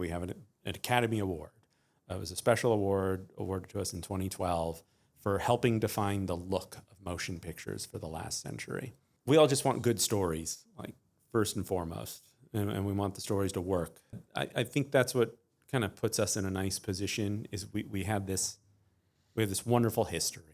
We have an Academy Award. It was a special award awarded to us in 2012 for helping define the look of motion pictures for the last century. We all just want good stories, like first and foremost, and we want the stories to work. I think that's what kind of puts us in a nice position. Is we have this wonderful history.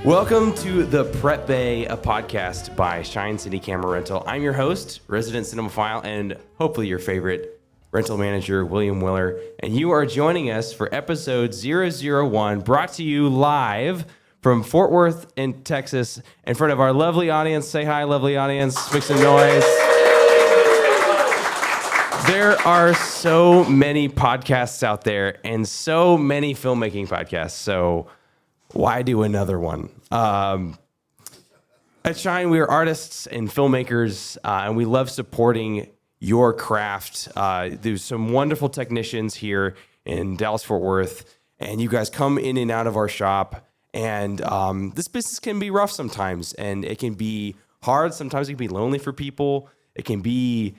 Welcome to the Prep Bay, a podcast by Cine Camera Rental. I'm your host, resident cinemaphile, and hopefully your favorite rental manager, William Willer. And you are joining us for episode 001, brought to you live from Fort Worth in Texas, in front of our lovely audience. Say hi, lovely audience. Make some noise. There are so many podcasts out there and so many filmmaking podcasts. So why do another one? At Shine, we are artists and filmmakers, and we love supporting your craft. There's some wonderful technicians here in Dallas-Fort Worth, and you guys come in and out of our shop. And this business can be rough sometimes, and it can be hard. Sometimes it can be lonely for people. It can be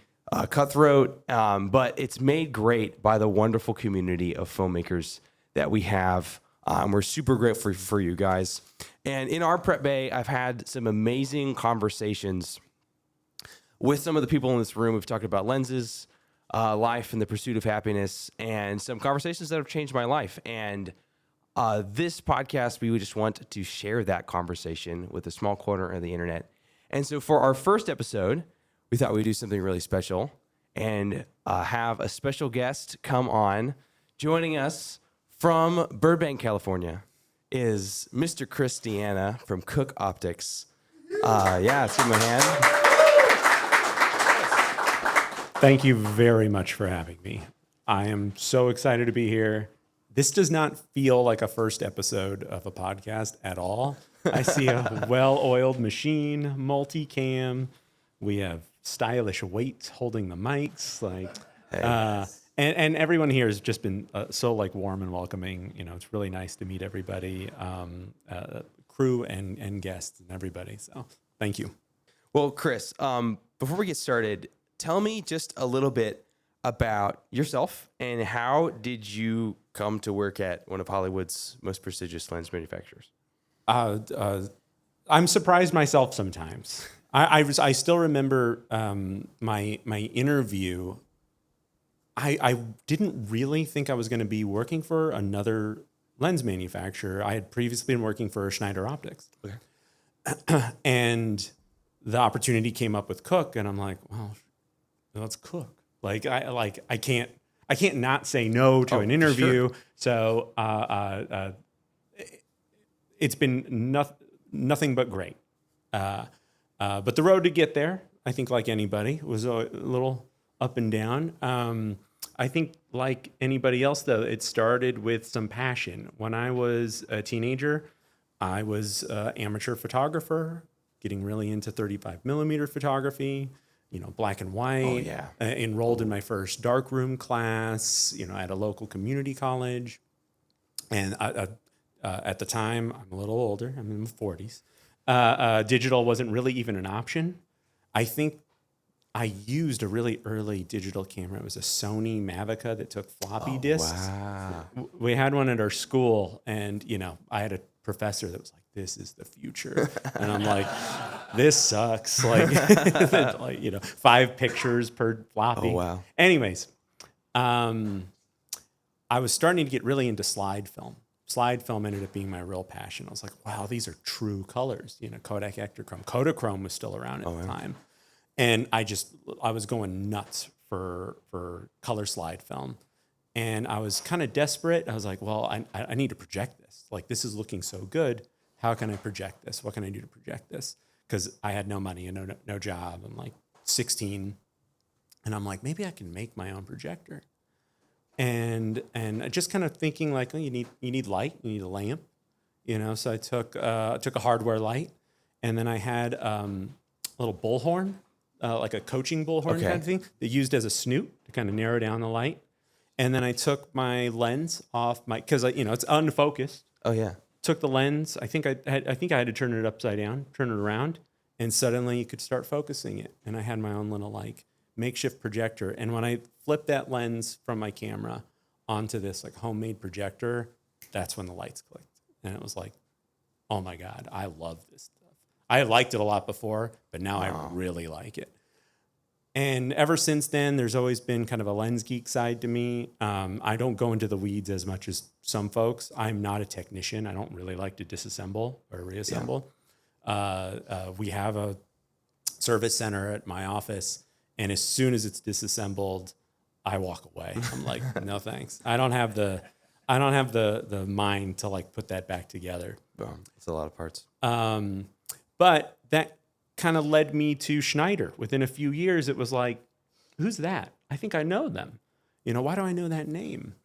cutthroat, but it's made great by the wonderful community of filmmakers that we have. We're super grateful for you guys. And in our Prep Bay, I've had some amazing conversations with some of the people in this room. We've talked about lenses, life, and the pursuit of happiness, and some conversations that have changed my life. And this podcast, we would just want to share that conversation with a small corner of the internet. And so for our first episode, we thought we'd do something really special and have a special guest come on. Joining us from Burbank, California, is Mr. Chris Deanna from Cooke Optics. Give him a hand. Thank you very much for having me. I am so excited to be here. This does not feel like a first episode of a podcast at all. I see a well-oiled machine, multicam. We have stylish weights holding the mics. And everyone here has just been so warm and welcoming. You know, it's really nice to meet everybody, crew and guests and everybody. So thank you. Well, Chris, before we get started, tell me just a little bit about yourself and how did you come to work at one of Hollywood's most prestigious lens manufacturers? I'm surprised myself sometimes. I still remember my interview. I didn't really think I was going to be working for another lens manufacturer. I had previously been working for Schneider Optics. Okay. And the opportunity came up with Cooke, and I'm like, well, let's Cooke. I can't not say no to an interview. Sure. So it's been nothing but great. But the road to get there, I think like anybody, was a little up and down. I think like anybody else, though, it started with some passion. When I was a teenager, I was an amateur photographer, getting really into 35 millimeter photography, black and white. Oh, yeah. Enrolled in my first darkroom class, at a local community college. And at the time, I'm a little older, I'm in my 40s. Digital wasn't really even an option. I think I used a really early digital camera. It was a Sony Mavica that took floppy disks. Wow. We had one at our school, and I had a professor that was like, "This is the future," and I'm like, "This sucks." 5 pictures per floppy. Oh wow. Anyways, I was starting to get really into slide film. Slide film ended up being my real passion. I was like, "Wow, these are true colors." Kodak Ektachrome. Kodachrome was still around at the time. And I was going nuts for color slide film. And I was kind of desperate. I was like, well, I need to project this. This is looking so good. How can I project this? What can I do to project this? Because I had no money and no job. I'm 16. And I'm like, maybe I can make my own projector. And just kind of thinking you need light, you need a lamp. So I took a hardware light. And then I had a little bullhorn. Like a coaching bullhorn kind of thing, they used as a snoot to kind of narrow down the light. And then I took my lens off because it's unfocused. Oh yeah. took the lens. I think I had to turn it upside down, turn it around, and suddenly you could start focusing it. And I had my own little like makeshift projector. And when I flipped that lens from my camera onto this like homemade projector, that's when the lights clicked. And it was like, oh my God, I love this stuff. I liked it a lot before, but now I really like it. And ever since then, there's always been kind of a lens geek side to me. I don't go into the weeds as much as some folks. I'm not a technician. I don't really like to disassemble or reassemble. We have a service center at my office, and as soon as it's disassembled, I walk away. I'm like, no thanks. I don't have the mind to like put that back together. It's a lot of parts. But that kind of led me to Schneider. Within a few years, it was like, who's that? I think I know them. Why do I know that name?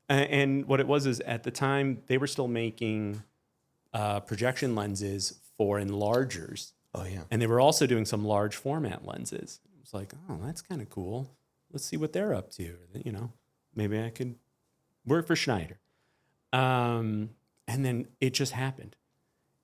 And what it was is at the time, they were still making projection lenses for enlargers. Oh, yeah. And they were also doing some large format lenses. It was like, oh, that's kind of cool. Let's see what they're up to. Maybe I could work for Schneider. And then it just happened.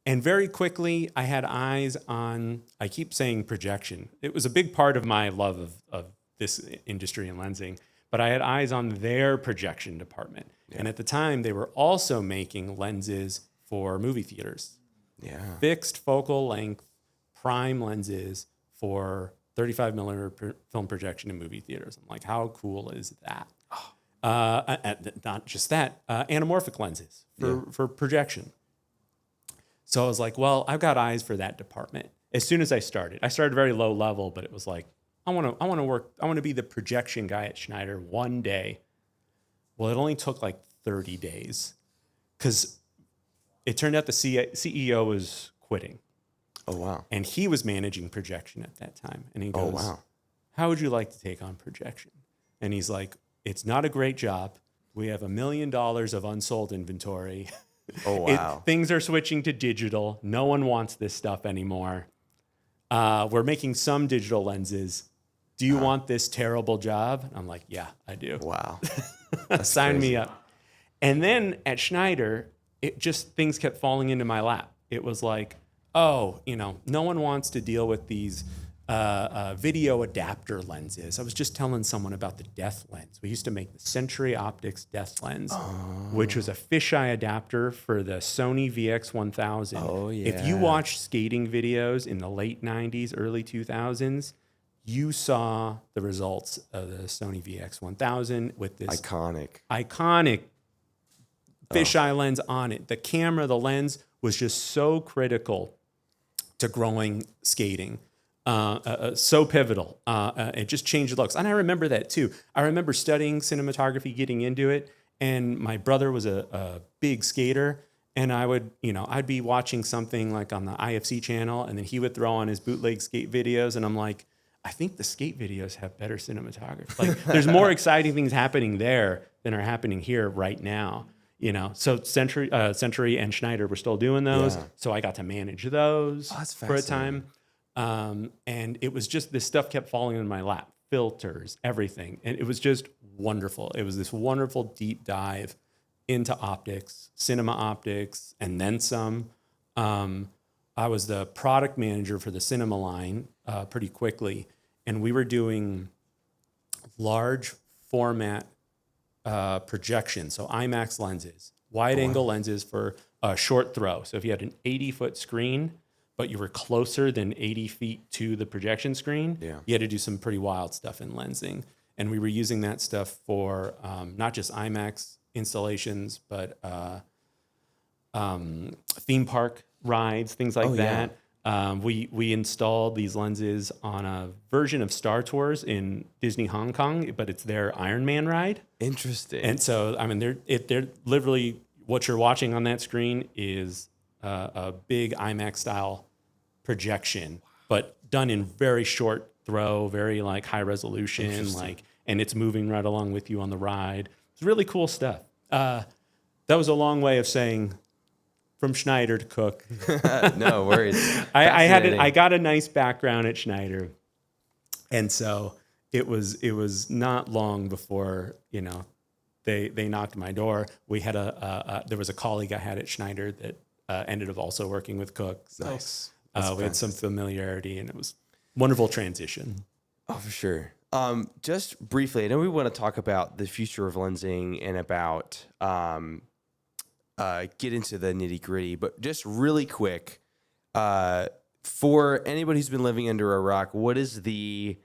And very quickly, I had eyes on, I keep saying projection. It was a big part of my love of this industry and lensing, but I had eyes on their projection department. Yeah. And at the time, they were also making lenses for movie theaters. Yeah. Fixed focal length prime lenses for 35 millimeter film projection in movie theaters. I'm like, how cool is that? Not just that, anamorphic lenses for projection. So I was like, well, I've got eyes for that department. As soon as I started very low level, but it was like, I want to be the projection guy at Schneider one day. Well, it only took like 30 days because it turned out the CEO was quitting. Oh, wow. And he was managing projection at that time. And he goes, how would you like to take on projection? And he's like, it's not a great job. We have $1 million of unsold inventory. Oh, wow. Things are switching to digital. No one wants this stuff anymore. We're making some digital lenses. Do you want this terrible job? I'm like, yeah, I do. Wow. Sign me up. And then at Schneider, things kept falling into my lap. It was like, no one wants to deal with these video adapter lenses. I was just telling someone about the Death lens. We used to make the Cine Optics Death lens, which was a fisheye adapter for the Sony VX1000. Oh, yeah. If you watched skating videos in the late 90s, early 2000s, you saw the results of the Sony VX1000 with this iconic fisheye lens on it. The camera, the lens was just so critical to growing skating. So pivotal. It just changed the looks. And I remember that too. I remember studying cinematography, getting into it. And my brother was a big skater. And I would, I'd be watching something like on the IFC channel, and then he would throw on his bootleg skate videos. And I'm like, I think the skate videos have better cinematography. Like there's more exciting things happening there than are happening here right now. So Century and Schneider were still doing those. Yeah. So I got to manage those for a time. And it was just, this stuff kept falling in my lap, filters, everything. And it was just wonderful. It was this wonderful deep dive into optics, cinema optics, and then some. I was the product manager for the cinema line pretty quickly. And we were doing large format projection. So IMAX lenses, wide angle lenses for a short throw. So if you had an 80-foot screen, but you were closer than 80 feet to the projection screen, you had to do some pretty wild stuff in lensing. And we were using that stuff for not just IMAX installations, but theme park rides, things like that. Yeah. We installed these lenses on a version of Star Tours in Disney Hong Kong, but it's their Iron Man ride. Interesting. And so, they're literally, what you're watching on that screen is a big IMAX style projection, but done in very short throw, very like high resolution, and it's moving right along with you on the ride. It's really cool stuff. That was a long way of saying from Schneider to Cooke. No worries. I got a nice background at Schneider, and so it was not long before they knocked my door. We had there was a colleague I had at Schneider that ended up also working with Cooke. So Nice. we had some familiarity, and it was wonderful transition. Oh, for sure. Just briefly, I know we want to talk about the future of lensing and about get into the nitty gritty, but just really quick, for anybody who's been living under a rock, what is the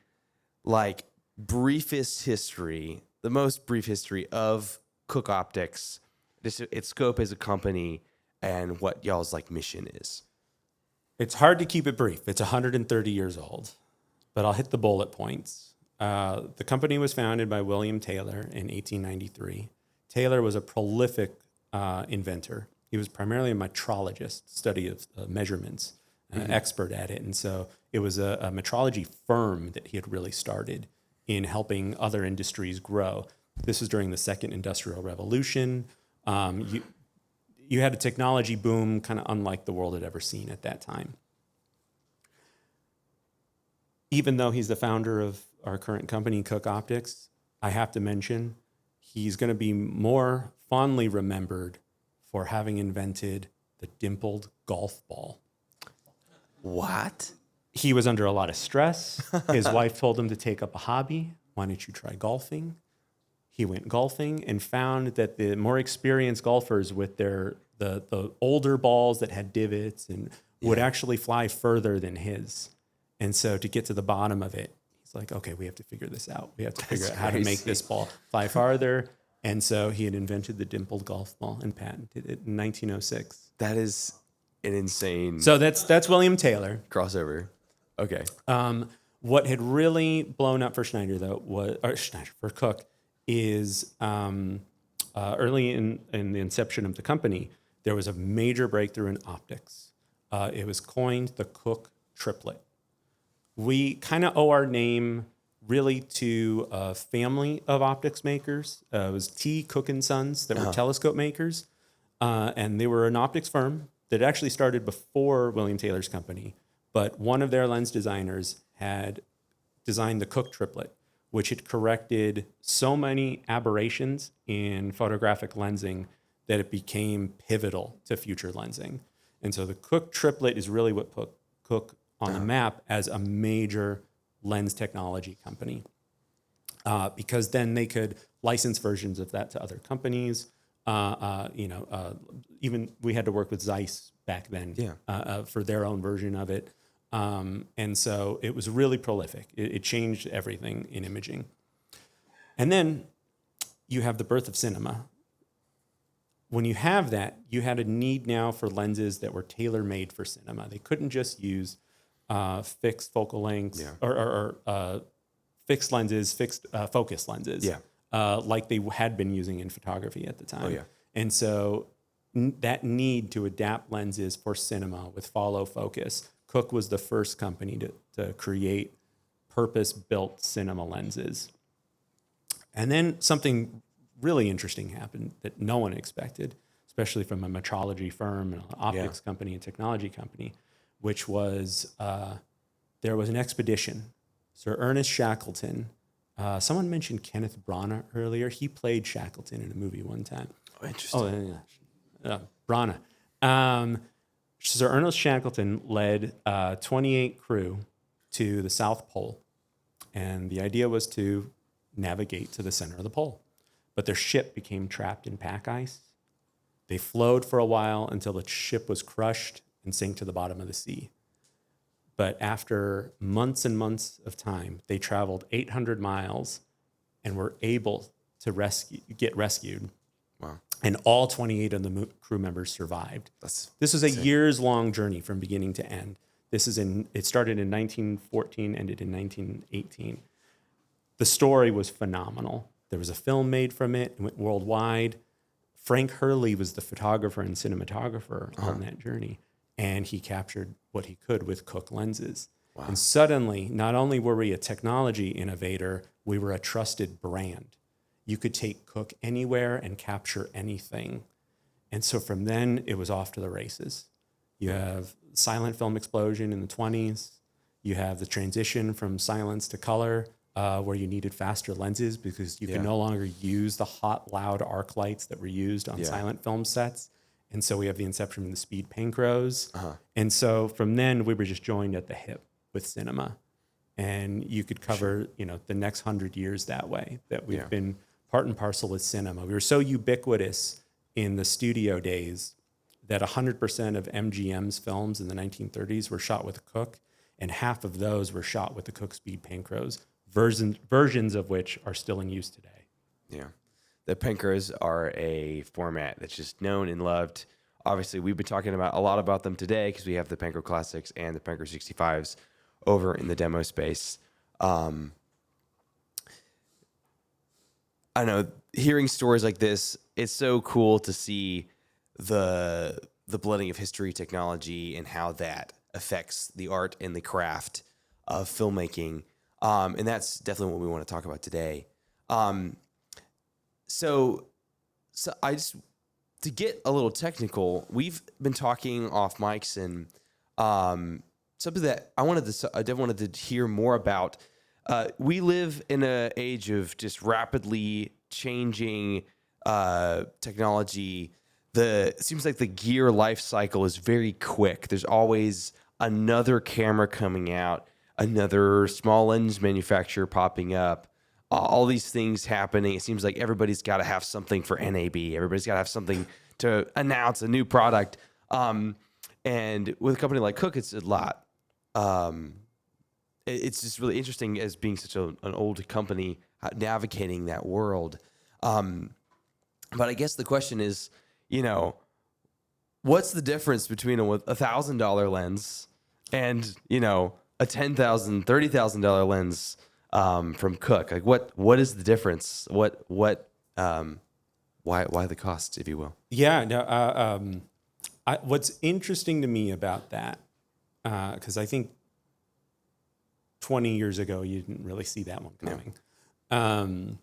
briefest history, the most brief history of Cooke Optics, its scope as a company, and what y'all's mission is? It's hard to keep it brief. It's 130 years old, but I'll hit the bullet points. The company was founded by William Taylor in 1893. Taylor was a prolific inventor. He was primarily a metrologist, study of measurements, expert at it. And so it was a metrology firm that he had really started in helping other industries grow. This was during the Second Industrial Revolution. You had a technology boom kind of unlike the world had ever seen at that time. Even though he's the founder of our current company, Cooke Optics, I have to mention he's going to be more fondly remembered for having invented the dimpled golf ball. What? He was under a lot of stress. His wife told him to take up a hobby. Why don't you try golfing? He went golfing and found that the more experienced golfers with the older balls that had divots and would actually fly further than his. And so to get to the bottom of it, he's like, okay, we have to figure this out. We have to figure out how to make this ball fly farther. And so he had invented the dimpled golf ball and patented it in 1906. That is an insane. So that's William Taylor. Crossover. Okay. What had really blown up for Schneider, though, for Cooke, is early in the inception of the company, there was a major breakthrough in optics. It was coined the Cooke triplet. We kind of owe our name really to a family of optics makers. It was T. Cooke and Sons that were telescope makers, and they were an optics firm that actually started before William Taylor's company. But one of their lens designers had designed the Cooke triplet, which had corrected so many aberrations in photographic lensing that it became pivotal to future lensing. And so the Cooke triplet is really what put Cooke on the map as a major lens technology company, because then they could license versions of that to other companies. Even we had to work with Zeiss back then for their own version of it. And so it was really prolific. It changed everything in imaging. And then you have the birth of cinema. When you have that, you had a need now for lenses that were tailor-made for cinema. They couldn't just use fixed focal lengths or fixed lenses, fixed focus lenses, like they had been using in photography at the time. And so that need to adapt lenses for cinema with follow focus, Cooke was the first company to create purpose-built cinema lenses. And then something really interesting happened that no one expected, especially from a metrology firm and an optics company and technology company, which was there was an expedition. Sir Ernest Shackleton, someone mentioned Kenneth Branagh earlier. He played Shackleton in a movie one time. Oh, interesting. Branagh. Sir Ernest Shackleton led 28 crew to the South Pole, and the idea was to navigate to the center of the pole. But their ship became trapped in pack ice. They flowed for a while until the ship was crushed and sank to the bottom of the sea. But after months and months of time, they traveled 800 miles and were able to get rescued. Wow. And all 28 of the crew members survived. This was a years-long journey from beginning to end. It started in 1914, ended in 1918. The story was phenomenal. There was a film made from it. It went worldwide. Frank Hurley was the photographer and cinematographer on that journey, and he captured what he could with Cooke lenses. Wow. And suddenly, not only were we a technology innovator, we were a trusted brand. You could take Cooke anywhere and capture anything. And so from then, it was off to the races. You have silent film explosion in the 20s. You have the transition from silence to color, where you needed faster lenses because you could no longer use the hot, loud arc lights that were used on silent film sets. And so we have the inception of the speed Pancros. And so from then we were just joined at the hip with cinema. And you could cover, the next 100 years that way, that we've been part and parcel with cinema. We were so ubiquitous in the studio days that 100% of MGM's films in the 1930s were shot with a Cooke, and half of those were shot with the Cooke Speed Pancros, versions of which are still in use today. Yeah. The Pancros are a format that's just known and loved. Obviously, we've been talking a lot about them today because we have the Pancro Classics and the Pancro 65s over in the demo space. I know, hearing stories like this, it's so cool to see the blending of history, technology, and how that affects the art and the craft of filmmaking. And that's definitely what we want to talk about today. So I just, to get a little technical, we've been talking off mics, and something that I definitely wanted to hear more about. We live in an age of just rapidly changing technology. It seems like the gear life cycle is very quick. There's always another camera coming out, another small lens manufacturer popping up. All these things happening. It seems like everybody's got to have something for NAB. Everybody's got to have something to announce a new product. And with a company like Cooke, it's a lot. It's just really interesting as being such an old company navigating that world. But I guess the question is, what's the difference between a $1,000 lens and, a $10,000, $30,000 lens from Cooke? Like what is the difference? Why the cost, if you will? Yeah. No. What's interesting to me about that, because I think 20 years ago you didn't really see that one coming,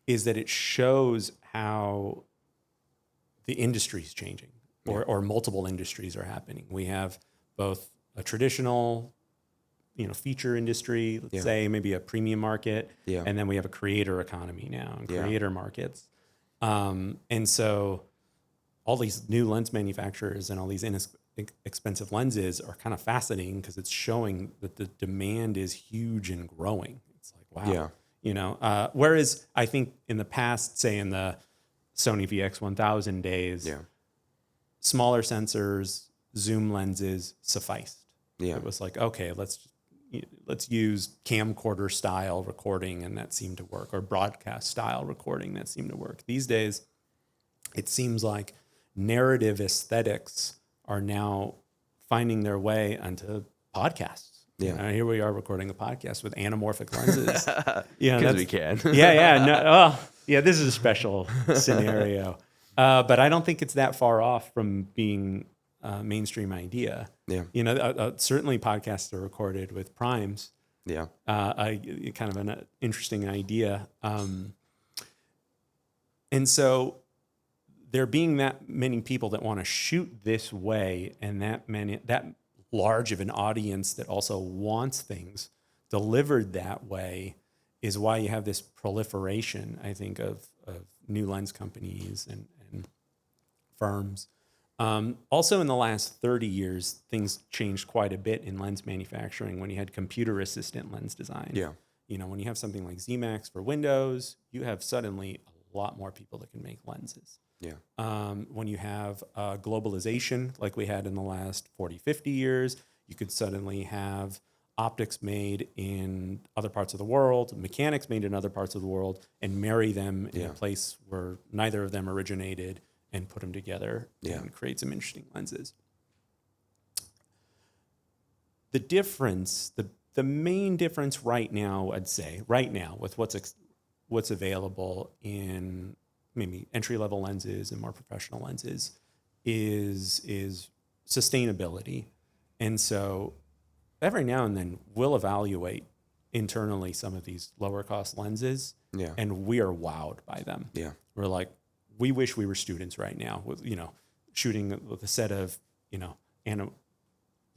is that it shows how the industry is changing, or multiple industries are happening. We have both a traditional, feature industry, let's say maybe a premium market, and then we have a creator economy now and creator markets. And so all these new lens manufacturers and all these inexpensive lenses are kind of fascinating because it's showing that the demand is huge and growing. It's like, wow. Whereas I think in the past, say in the Sony VX1000 days, smaller sensors, zoom lenses sufficed. It was like, okay, let's use camcorder style recording, and that seemed to work, or broadcast style recording, that seemed to work. These days, it seems like narrative aesthetics are now finding their way onto podcasts. Here we are recording a podcast with anamorphic lenses. Because we can. This is a special scenario. But I don't think it's that far off from being a mainstream idea. Certainly podcasts are recorded with primes. Kind of an interesting idea. And so there being that many people that want to shoot this way, and that large of an audience that also wants things delivered that way, is why you have this proliferation, I think, of new lens companies and firms. Also in the last 30 years, things changed quite a bit in lens manufacturing when you had computer assistant lens design. When you have something like ZMax for Windows, you have suddenly a lot more people that can make lenses. When you have globalization like we had in the last 40, 50 years, you could suddenly have optics made in other parts of the world, mechanics made in other parts of the world, and marry them in a place where neither of them originated, and put them together and create some interesting lenses. The difference, the main difference right now, I'd say, with what's available in maybe entry-level lenses and more professional lenses is sustainability. And so every now and then we'll evaluate internally some of these lower cost lenses, and we are wowed by them. We're like, we wish we were students right now with, shooting with a set of,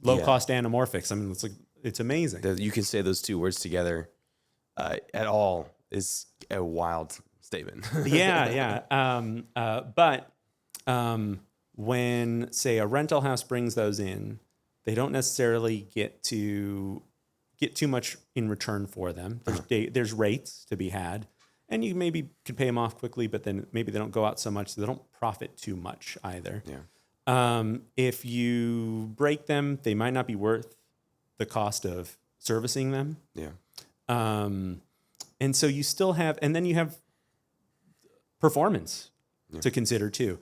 low cost anamorphics. I mean, it's amazing. You can say those two words together at all is a wild statement. But when, say, a rental house brings those in, they don't necessarily get too much in return for them. There's rates to be had, and you maybe could pay them off quickly, but then maybe they don't go out so much, so they don't profit too much either. Yeah. If you break them, they might not be worth the cost of servicing them. Yeah. And so you still have, and then you have performance to consider too.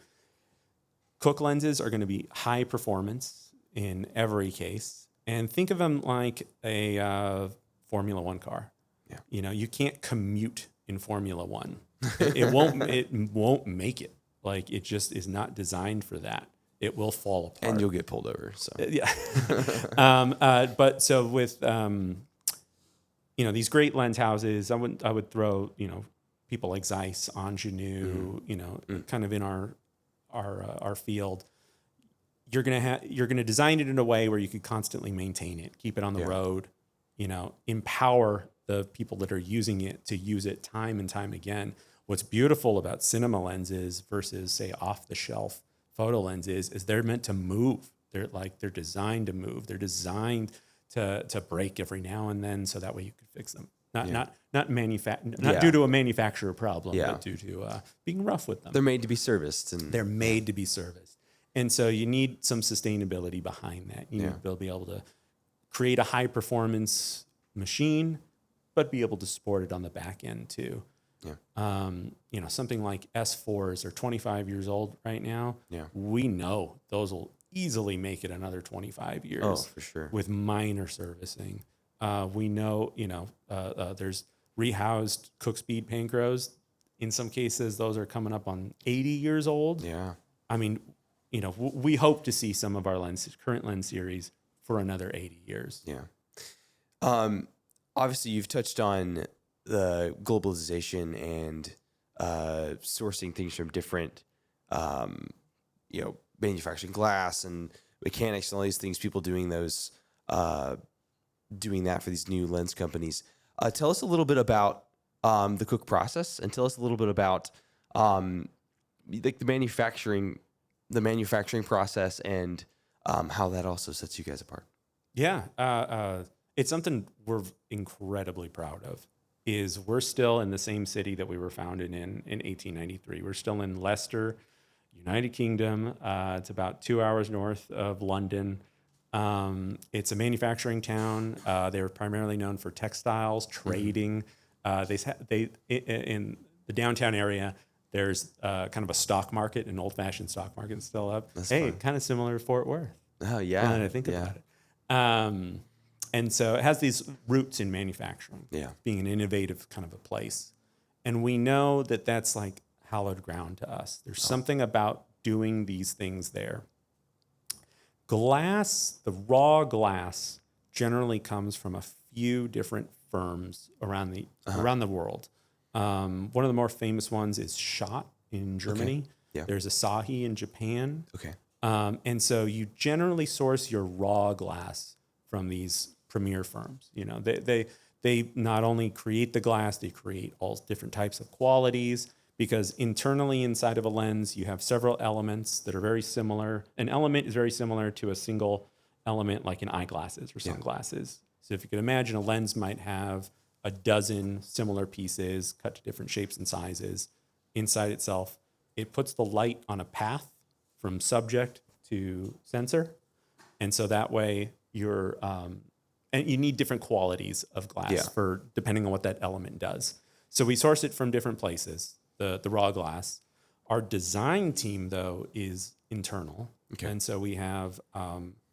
Cooke lenses are going to be high performance in every case. And think of them like a Formula One car. Yeah. You know, you can't commute in Formula One. It won't make it. Like, it just is not designed for that. It will fall apart. And you'll get pulled over. So Yeah. But so with these great lens houses, I would throw people like Zeiss, Ingenue, kind of in our field. You're gonna design it in a way where you could constantly maintain it, keep it on the road, empower the people that are using it to use it time and time again. What's beautiful about cinema lenses versus, say, off the shelf photo lenses is they're meant to move. They're designed to move. They're designed to break every now and then, so that way you can fix them. Not due to a manufacturer problem, but due to being rough with them. they're made to be serviced, and They're made to be serviced. And so you need some sustainability behind that. You need to be able to create a high performance machine, but be able to support it on the back end too. Yeah. Something like S4s are 25 years old right now. Yeah. We know those will easily make it another 25 years. Oh, for sure. With minor servicing. We know, there's rehoused Cooke Speed Pancros. In some cases, those are coming up on 80 years old. Yeah. I mean, we hope to see some of our current lens series for another 80 years. Yeah. Obviously, you've touched on the globalization and sourcing things from different, manufacturing glass and mechanics and all these things. People doing those, doing that for these new lens companies. Tell us a little bit about the Cooke process, and tell us a little bit about like the manufacturing process and how that also sets you guys apart. Yeah, it's something we're incredibly proud of. Is we're still in the same city that we were founded in 1893. We're still in Leicester, United Kingdom. It's about 2 hours north of London. It's a manufacturing town. They're primarily known for textiles, trading. In the downtown area, there's kind of a stock market, an old-fashioned stock market still up. That's hey, fun. kind of similar to Fort Worth. Oh, yeah. Now that I think about it. And so it has these roots in manufacturing, being an innovative kind of a place. And we know that that's like hallowed ground to us. There's something about doing these things there. Glass, the raw glass, generally comes from a few different firms around the world. One of the more famous ones is Schott in Germany. Okay. Yeah. There's Asahi in Japan. Okay. And so you generally source your raw glass from these premier firms. They not only create the glass, they create all different types of qualities, because internally inside of a lens, you have several elements that are very similar. An element is very similar to a single element, like in eyeglasses or sunglasses. So if you could imagine, a lens might have a dozen similar pieces cut to different shapes and sizes inside itself. It puts the light on a path from subject to sensor. And so that way you're, and you need different qualities of glass for depending on what that element does. So we source it from different places, the raw glass. Our design team, though, is internal. Okay. And so we have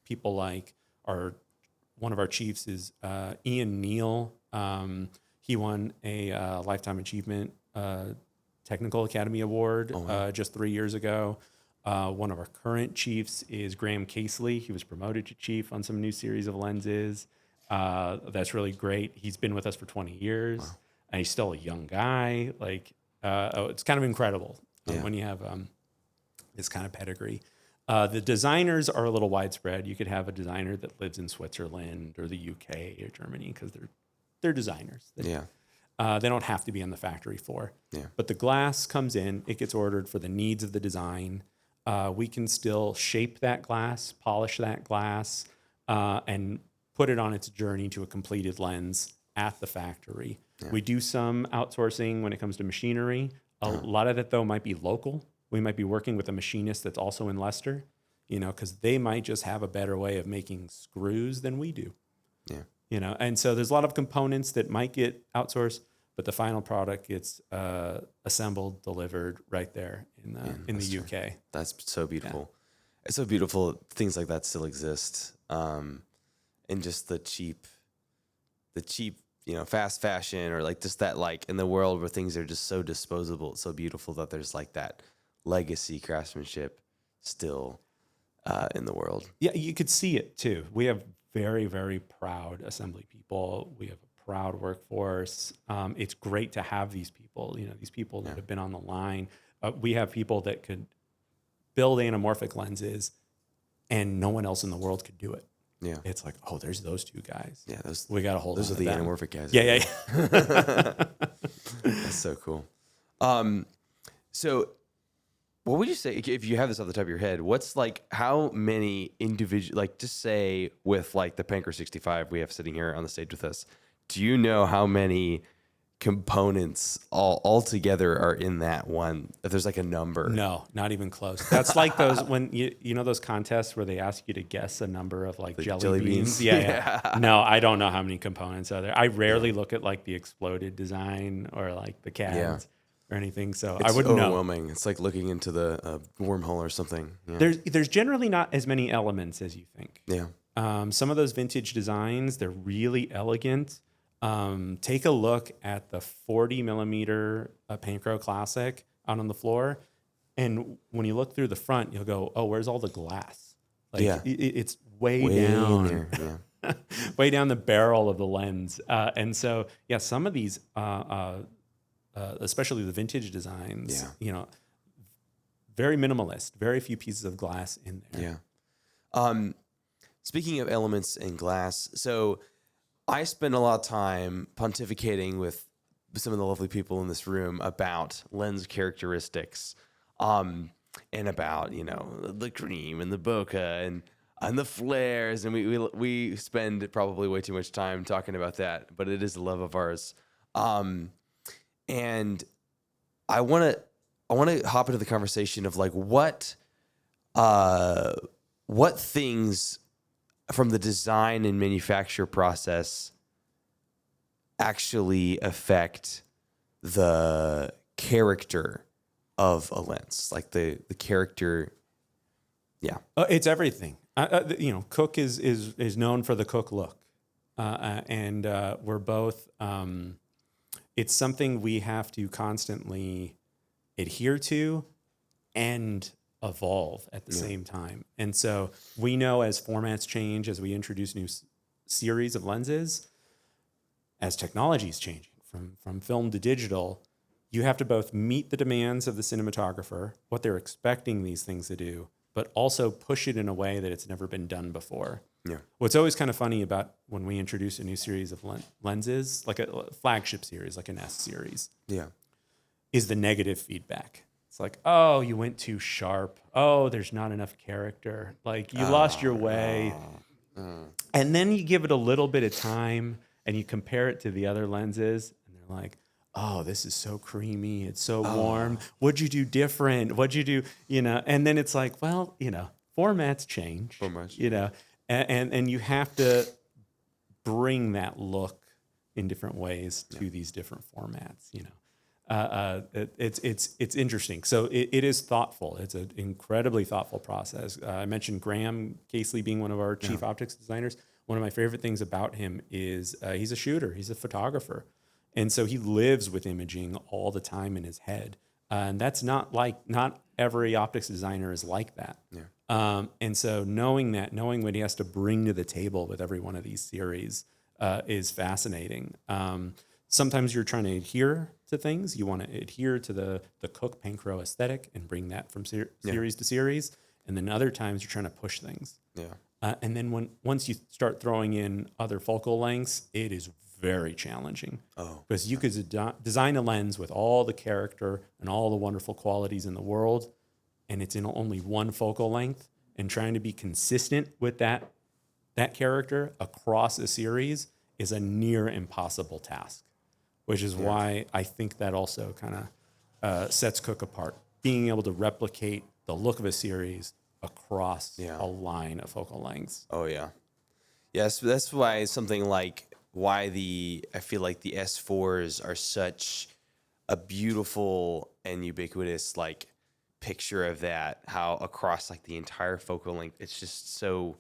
people like one of our chiefs is Ian Neal. He won a Lifetime Achievement Technical Academy Award just 3 years ago. One of our current chiefs is Graham Casely. He was promoted to chief on some new series of lenses. That's really great. He's been with us for 20 years. Wow. And he's still a young guy. It's kind of incredible when you have this kind of pedigree. The designers are a little widespread. You could have a designer that lives in Switzerland or the UK or Germany because they're designers. They don't have to be on the factory floor. Yeah. But the glass comes in, it gets ordered for the needs of the design. we can still shape that glass, polish that glass, and put it on its journey to a completed lens at the factory. Yeah. We do some outsourcing when it comes to machinery. A lot of it, though, might be local. We might be working with a machinist that's also in Leicester, because they might just have a better way of making screws than we do. Yeah. And so there's a lot of components that might get outsourced, but the final product gets assembled, delivered right there in the UK. That's so beautiful. Yeah. It's so beautiful. Things like that still exist. And just the cheap, fast fashion, or like just that, like in the world where things are just so disposable. It's so beautiful that there's like that legacy craftsmanship still in the world. Yeah, you could see it too. We have very, very proud assembly people. We have a proud workforce. It's great to have these people, these people that have been on the line. We have people that could build anamorphic lenses and no one else in the world could do it. Yeah. It's like, oh, there's those two guys. Yeah. We got to hold on to them. Those are the anamorphic guys. Yeah. That's so cool. So what would you say, if you have this off the top of your head, what's like, how many individual, like just say with like the Panker 65 we have sitting here on the stage with us, do you know how many components all together are in that one? If there's like a number? No, not even close. That's like those, when you know those contests where they ask you to guess a number of like jelly beans? Yeah. No, I don't know how many components are there. I rarely look at like the exploded design or like the CADs or anything. So it's I wouldn't know. Overwhelming. It's like looking into the wormhole or something. Yeah. There's generally not as many elements as you think. Yeah. Some of those vintage designs, they're really elegant. Take a look at the 40 millimeter Panker Classic out on the floor. And when you look through the front, you'll go, oh, where's all the glass? Like it's way down, there, way down the barrel of the lens. And so, some of these, especially the vintage designs, very minimalist, very few pieces of glass in there. Yeah. Speaking of elements in glass, so I spend a lot of time pontificating with some of the lovely people in this room about lens characteristics, and about, the cream and the bokeh and the flares. And we spend probably way too much time talking about that, but it is a love of ours. And I want to hop into the conversation of like, what things from the design and manufacture process actually affect the character of a lens, like the character. Yeah. It's everything. Cooke is known for the Cooke look. And we're both, it's something we have to constantly adhere to and evolve at the same time. And so we know as formats change, as we introduce new series of lenses, as technology is changing from film to digital, you have to both meet the demands of the cinematographer, what they're expecting these things to do, but also push it in a way that it's never been done before. Yeah. What's always kind of funny about when we introduce a new series of lenses, like a flagship series, like an S series, is the negative feedback. It's like, oh, you went too sharp. Oh, there's not enough character. Like you lost your way. And then you give it a little bit of time and you compare it to the other lenses and they're like, oh, this is so creamy. It's so warm. What'd you do different? What'd you do? And then it's like, well, formats change, and you have to bring that look in different ways to these different formats, It's interesting. So it is thoughtful. It's an incredibly thoughtful process. I mentioned Graham Casely being one of our chief optics designers. One of my favorite things about him is he's a shooter. He's a photographer. And so he lives with imaging all the time in his head. And that's not every optics designer is like that. Yeah. And so knowing what he has to bring to the table with every one of these series is fascinating. Sometimes you're trying to adhere to things. You want to adhere to the Cooke Panker aesthetic and bring that from series to series. And then other times you're trying to push things. Yeah. And then once you start throwing in other focal lengths, it is very challenging. Because you could design a lens with all the character and all the wonderful qualities in the world, and it's in only one focal length, and trying to be consistent with that character across a series is a near impossible task, which is why I think that also kind of sets Cooke apart. Being able to replicate the look of a series across a line of focal lengths. Oh yeah. Yes, that's why something like I feel like the S4s are such a beautiful and ubiquitous like picture of that, how across like the entire focal length, it's just so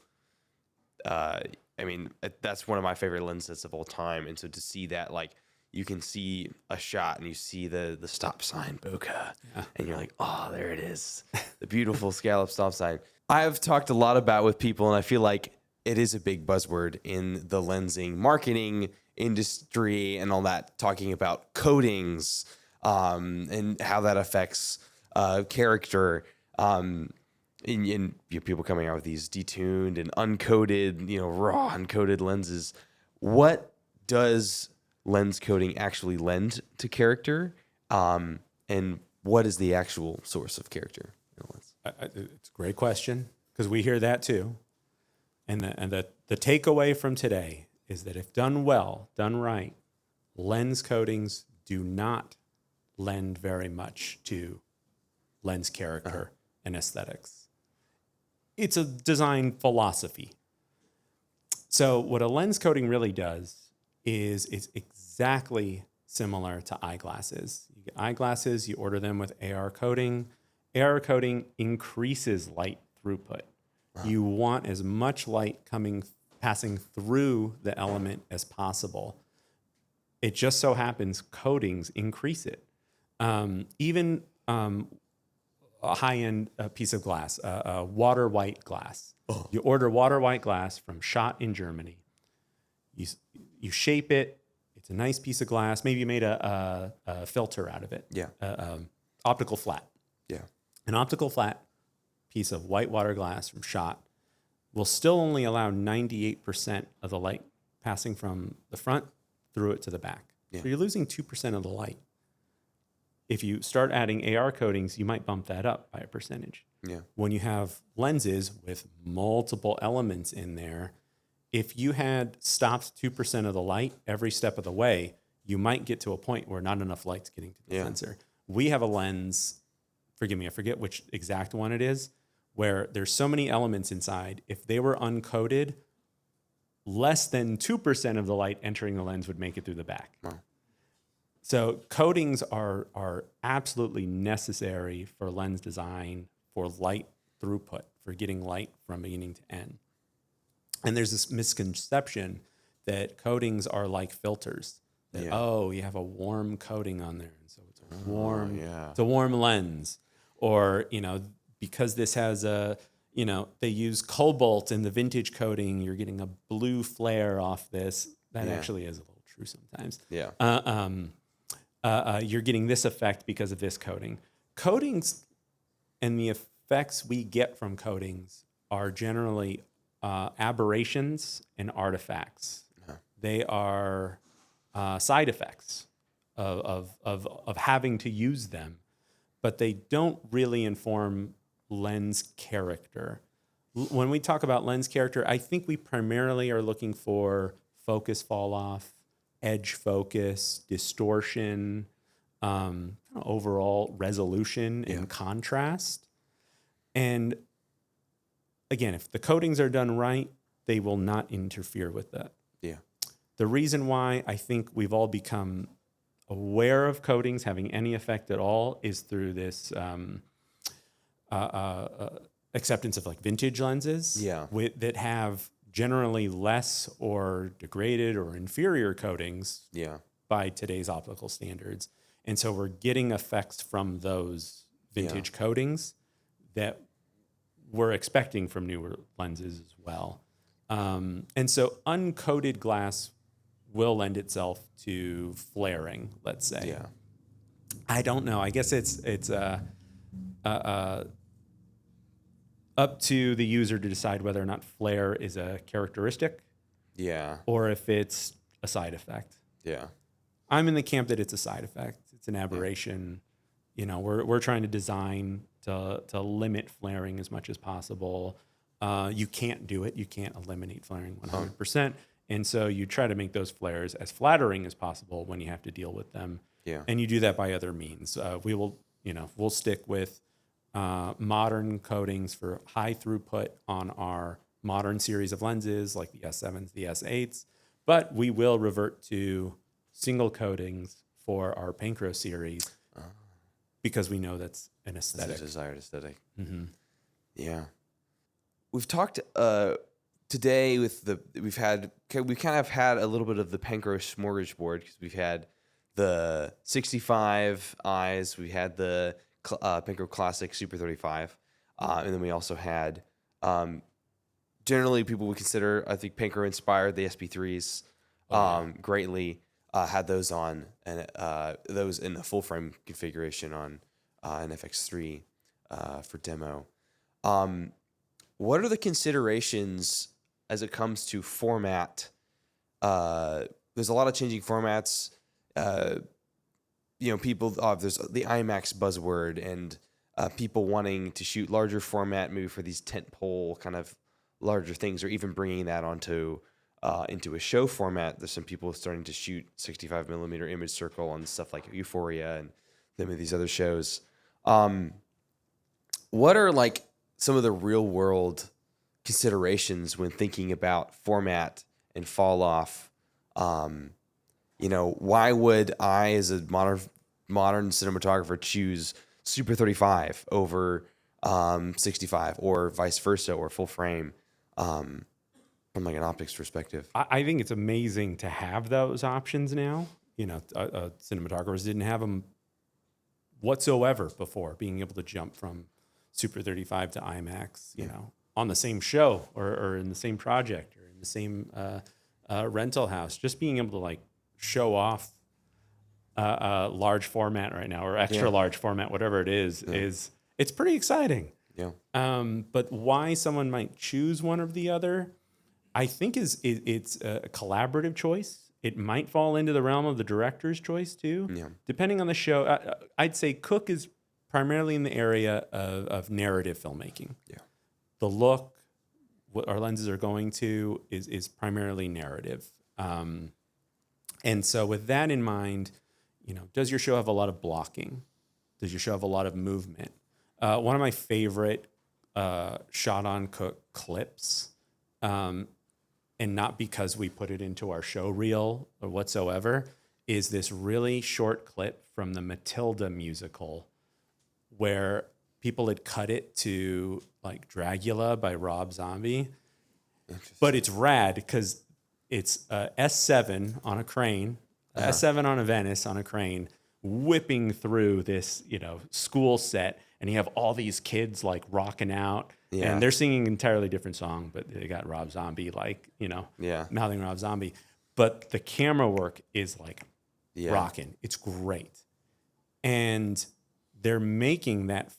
I mean, that's one of my favorite lenses of all time. And so to see that, like, you can see a shot and you see the stop sign bokeh, and you're like, oh, there it is, the beautiful scallop stop sign. I've talked a lot about with people, and I feel like it is a big buzzword in the lensing marketing industry and all that, talking about coatings and how that affects character. In people coming out with these detuned and uncoated, raw uncoated lenses. What does lens coating actually lend to character? And what is the actual source of character in a lens? It's a great question, because we hear that too. And the takeaway from today is that if done well, done right, lens coatings do not lend very much to lens character and aesthetics. It's a design philosophy. So what a lens coating really does is it's exactly similar to eyeglasses. You get eyeglasses, you order them with AR coating. AR coating increases light throughput. You want as much light passing through the element as possible. It just so happens coatings increase it. Even a high-end piece of glass, a water white glass. You order water white glass from Schott in Germany. You shape it. It's a nice piece of glass. Maybe you made a filter out of it. Yeah. Optical flat. Yeah. An optical flat piece of white water glass from Schott will still only allow 98% of the light passing from the front through it to the back. Yeah. So you're losing 2% of the light. If you start adding AR coatings, you might bump that up by a percentage. Yeah. When you have lenses with multiple elements in there, if you had stopped 2% of the light every step of the way, you might get to a point where not enough light's getting to the sensor. We have a lens, forgive me, I forget which exact one it is, where there's so many elements inside. If they were uncoated, less than 2% of the light entering the lens would make it through the back. Wow. So coatings are absolutely necessary for lens design, for light throughput, for getting light from beginning to end. And there's this misconception that coatings are like filters. That, you have a warm coating on there, and so it's a warm, it's a warm lens. Or, because this has they use cobalt in the vintage coating, you're getting a blue flare off this. That actually is a little true sometimes. Yeah. You're getting this effect because of this coating. Coatings and the effects we get from coatings are generally aberrations and artifacts. They are side effects of having to use them, but they don't really inform lens character. When we talk about lens character, I think we primarily are looking for focus fall off, edge focus, distortion, overall resolution and contrast. And again, if the coatings are done right, they will not interfere with that. Yeah. The reason why I think we've all become aware of coatings having any effect at all is through this acceptance of like vintage lenses that have generally less or degraded or inferior coatings by today's optical standards. And so we're getting effects from those vintage coatings that we're expecting from newer lenses as well. And so uncoated glass will lend itself to flaring, let's say. Yeah. I don't know. I guess it's up to the user to decide whether or not flare is a characteristic or if it's a side effect. Yeah. I'm in the camp that it's a side effect. It's an aberration. We're trying to design to limit flaring as much as possible. You can't do it. You can't eliminate flaring 100%. And so you try to make those flares as flattering as possible when you have to deal with them. Yeah. And you do that by other means. We'll stick with modern coatings for high throughput on our modern series of lenses like the S7s, the S8s, but we will revert to single coatings for our Pancro series because we know that's an aesthetic. That's a desired aesthetic. Mm-hmm. Yeah. We've talked today we've kind of had a little bit of the Pancro smorgasbord because we've had the 65 eyes, we had the Pancro Classic Super 35, and then we also had generally people would consider, I think, Pancro inspired the SP3s greatly. Had those on, and those in the full frame configuration on an FX3 for demo. What are the considerations as it comes to format? There's a lot of changing formats. People, there's the IMAX buzzword, and people wanting to shoot larger format, maybe for these tentpole kind of larger things, or even bringing that onto into a show format. There's some people starting to shoot 65 millimeter image circle on stuff like Euphoria and some of these other shows. What are like some of the real world considerations when thinking about format and fall off? Why would I, as a modern cinematographer, choose Super 35 over 65, or vice versa, or full frame? From like an optics perspective, I think it's amazing to have those options now. Cinematographers didn't have them whatsoever before, being able to jump from Super 35 to IMAX, on the same show or in the same project or in the same rental house. Just being able to like show off a large format right now, or extra large format, whatever it is it's pretty exciting. Yeah. But why someone might choose one or the other, I think it's a collaborative choice. It might fall into the realm of the director's choice too, depending on the show. I'd say Cooke is primarily in the area of narrative filmmaking. Yeah, the look, what our lenses are going to is primarily narrative. And so with that in mind, does your show have a lot of blocking? Does your show have a lot of movement? One of my favorite shot on Cooke clips, and not because we put it into our show reel or whatsoever, is this really short clip from the Matilda musical where people had cut it to like Dragula by Rob Zombie. But it's rad because it's S7 on a crane, S7 on a Venice on a crane, whipping through this, school set, and you have all these kids like rocking out. Yeah. And they're singing an entirely different song, but they got Rob Zombie, mouthing Rob Zombie. But the camera work is like rocking. It's great. And they're making that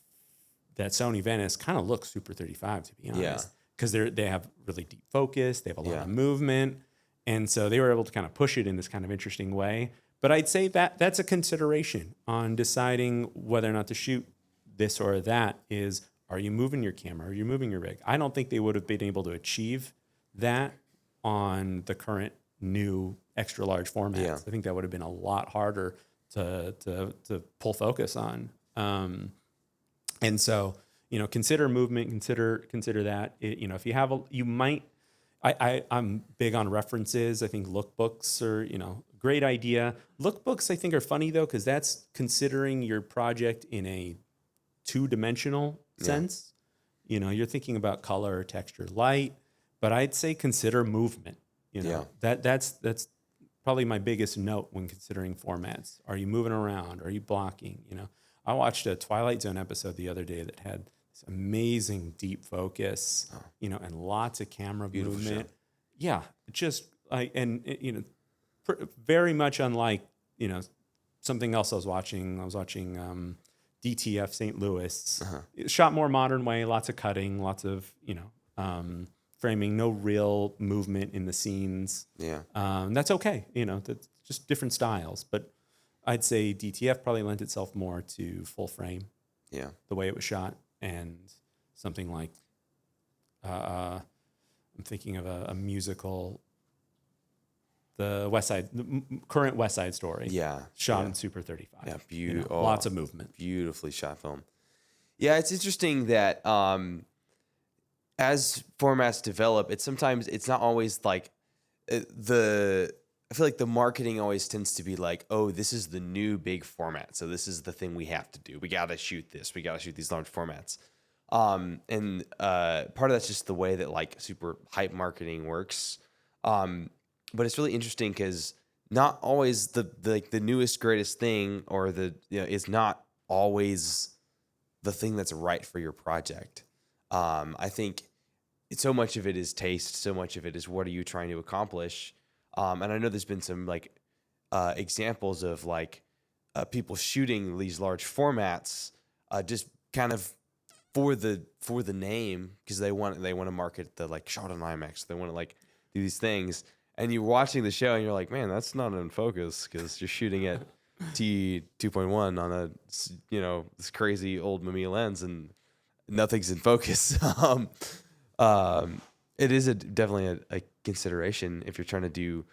Sony Venice kind of look Super 35, to be honest. Because they have really deep focus. They have a lot of movement. And so they were able to kind of push it in this kind of interesting way. But I'd say that's a consideration on deciding whether or not to shoot this or that is, are you moving your camera? Are you moving your rig? I don't think they would have been able to achieve that on the current new extra large formats. Yeah. I think that would have been a lot harder to pull focus on. And so, consider movement, consider that. If you have I'm big on references. I think lookbooks are, great idea. Lookbooks, I think, are funny though, because that's considering your project in a two-dimensional sense. You're thinking about color, texture, light, but I'd say consider movement. That's probably my biggest note when considering formats. Are you moving around? Are you blocking? I watched a Twilight Zone episode the other day that had this amazing deep focus, and lots of camera movement. Show. Yeah, just very much unlike something else I was watching. I was watching DTF St. Louis. It shot more modern way, lots of cutting, lots of framing, no real movement in the scenes. That's okay. That's just different styles. But I'd say DTF probably lent itself more to full frame. Yeah. the way it was shot, and something like I'm thinking of a musical, the current West Side Story. Yeah. Shot in Super 35. Yeah. Lots of movement. Beautifully shot film. Yeah, it's interesting that as formats develop, it's not always like I feel like the marketing always tends to be like, oh, this is the new big format, so this is the thing we have to do. We got to shoot this. We got to shoot these large formats. And part of that's just the way that like super hype marketing works. But it's really interesting because not always the newest greatest thing or is not always the thing that's right for your project. I think so much of it is taste. So much of it is what are you trying to accomplish. And I know there's been some like examples of like people shooting these large formats just kind of for the name because they want to market the like shot on IMAX. They want to like do these things, and you're watching the show and you're like, man, that's not in focus because you're shooting at T2.1 on a this crazy old Mamiya lens and nothing's in focus. It is definitely a consideration if you're trying to do.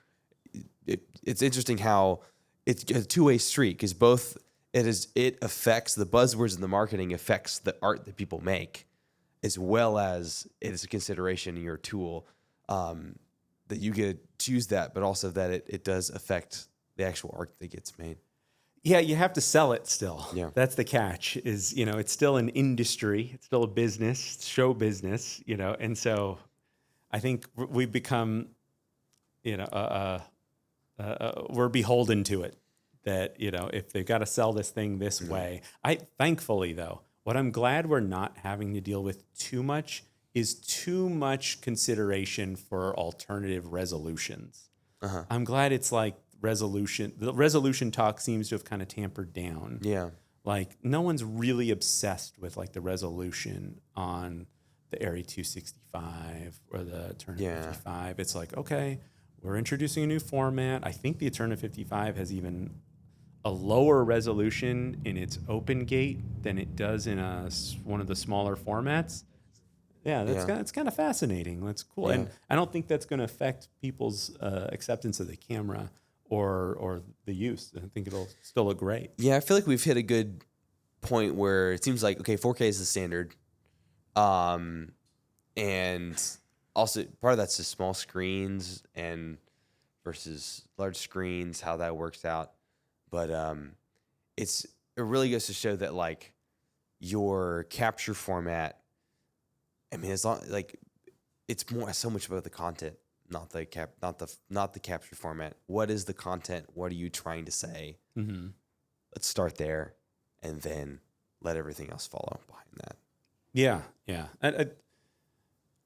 It's interesting how it's a two-way street because both. It affects the buzzwords in the marketing affects the art that people make, as well as it is a consideration in your tool that you get to choose that, but also that it does affect the actual art that gets made. Yeah, you have to sell it still. Yeah. That's the catch is, it's still an industry. It's still a business, it's show business, and so I think we've become, we're beholden to it. That, if they've got to sell this thing this way. Thankfully, though, what I'm glad we're not having to deal with too much is too much consideration for alternative resolutions. Uh-huh. I'm glad it's like the resolution talk seems to have kind of tampered down. Yeah. Like, no one's really obsessed with, like, the resolution on the Arri 265 or the Turner 55. It's like, okay, we're introducing a new format. I think the Turner 55 has even a lower resolution in its open gate than it does in one of the smaller formats. Yeah, that's kind of fascinating. That's cool. Yeah. And I don't think that's going to affect people's acceptance of the camera or the use. I think it'll still look great. Yeah, I feel like we've hit a good point where it seems like, okay, 4K is the standard. And also part of that's just small screens and versus large screens, how that works out. But it really goes to show that like your capture format, I mean, it's not like it's so much about the content, not the capture format. What is the content? What are you trying to say? Mm-hmm. Let's start there, and then let everything else follow behind that. Yeah.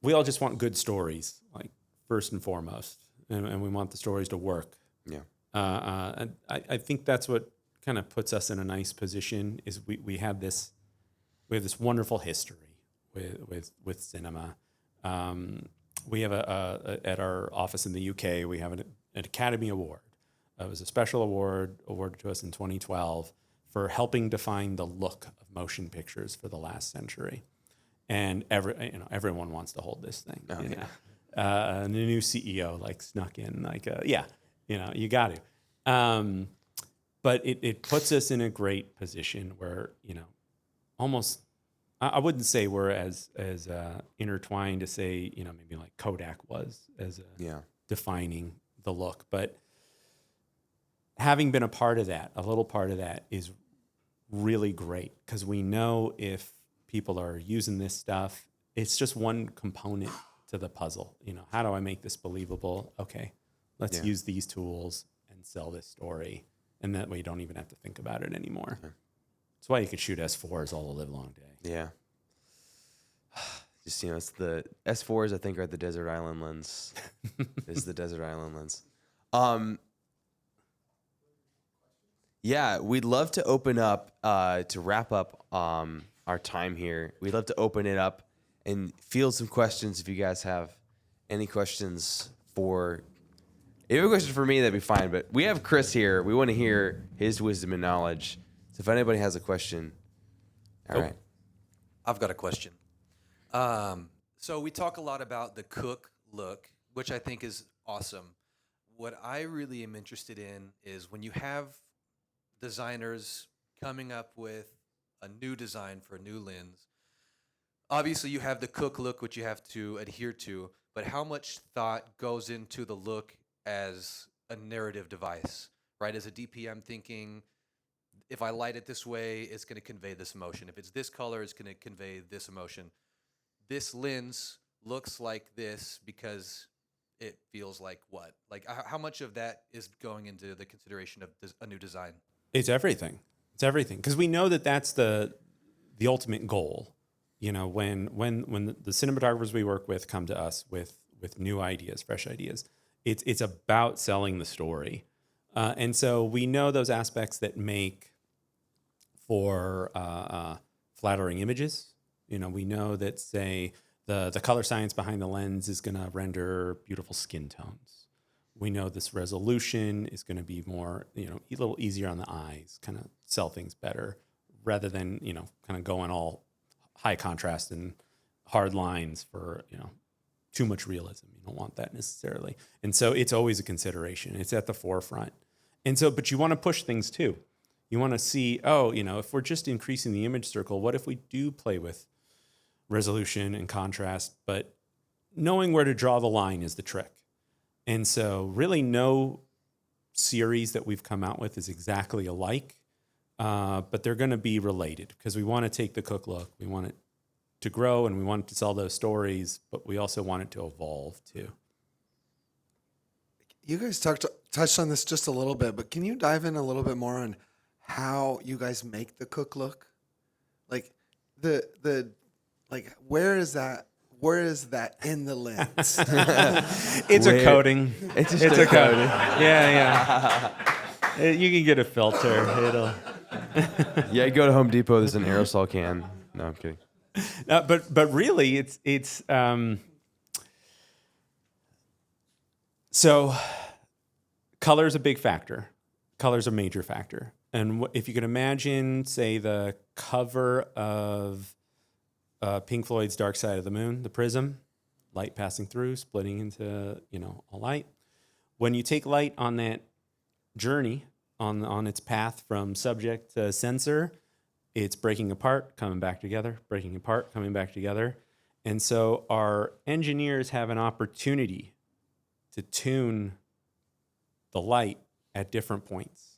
We all just want good stories, like first and foremost, and we want the stories to work. Yeah. And I think that's what kind of puts us in a nice position. Is we have this wonderful history with cinema. We have at our office in the UK, we have an Academy Award. It was a special award awarded to us in 2012 for helping define the look of motion pictures for the last century. And everyone wants to hold this thing. Oh, yeah. And the new CEO snuck in you got to. But it puts us in a great position where almost I wouldn't say we're as intertwined to say maybe like Kodak was as defining the look, but having been a little part of that is really great because we know if people are using this stuff, it's just one component to the puzzle. How do I make this believable? Okay, let's use these tools and sell this story, and that way you don't even have to think about it anymore. Okay. That's why you could shoot S4s all the live long day. Yeah. Just it's the S4s I think are the desert island lens. Is the desert island lens. Yeah, we'd love to open up to wrap up our time here. We'd love to open it up and field some questions if you guys have any questions for. If you have a question for me, that'd be fine. But we have Chris here. We want to hear his wisdom and knowledge. So if anybody has a question, All right. I've got a question. So we talk a lot about the Cooke look, which I think is awesome. What I really am interested in is when you have designers coming up with a new design for a new lens. Obviously, you have the Cooke look, which you have to adhere to, but how much thought goes into the look as a narrative device, right? As a DP, I'm thinking, if I light it this way, it's going to convey this emotion. If it's this color, it's going to convey this emotion. This lens looks like this because it feels like what? Like, how much of that is going into the consideration of a new design? It's everything. It's everything, because we know that that's the ultimate goal. You know, when the cinematographers we work with come to us with new ideas, fresh ideas, it's about selling the story, and so we know those aspects that make for flattering images. You know, we know that, say, the color science behind the lens is going to render beautiful skin tones. We know this resolution is going to be more, a little easier on the eyes, kind of sell things better, rather than, kind of going all high contrast and hard lines for, too much realism. You don't want that necessarily. And so it's always a consideration. It's at the forefront. And so, but you want to push things too. You want to see, if we're just increasing the image circle, what if we do play with resolution and contrast? But knowing where to draw the line is the trick. And so really no series that we've come out with is exactly alike, but they're going to be related, because we want to take the Cooke look. We want it to grow and we want it to sell those stories, but we also want it to evolve too. You guys touched on this just a little bit, but can you dive in a little bit more on how you guys make the Cooke look? Like where is that in the lens? It's a coating. It's a coating. Yeah. You can get a filter. Yeah, go to Home Depot. There's an aerosol can. No, I'm kidding. But really, it's so color is a big factor. Color's a major factor. And if you could imagine, say, the cover of Pink Floyd's Dark Side of the Moon, the prism, light passing through, splitting into, a light. When you take light on that journey, on its path from subject to sensor, it's breaking apart, coming back together, breaking apart, coming back together. And so our engineers have an opportunity to tune the light at different points.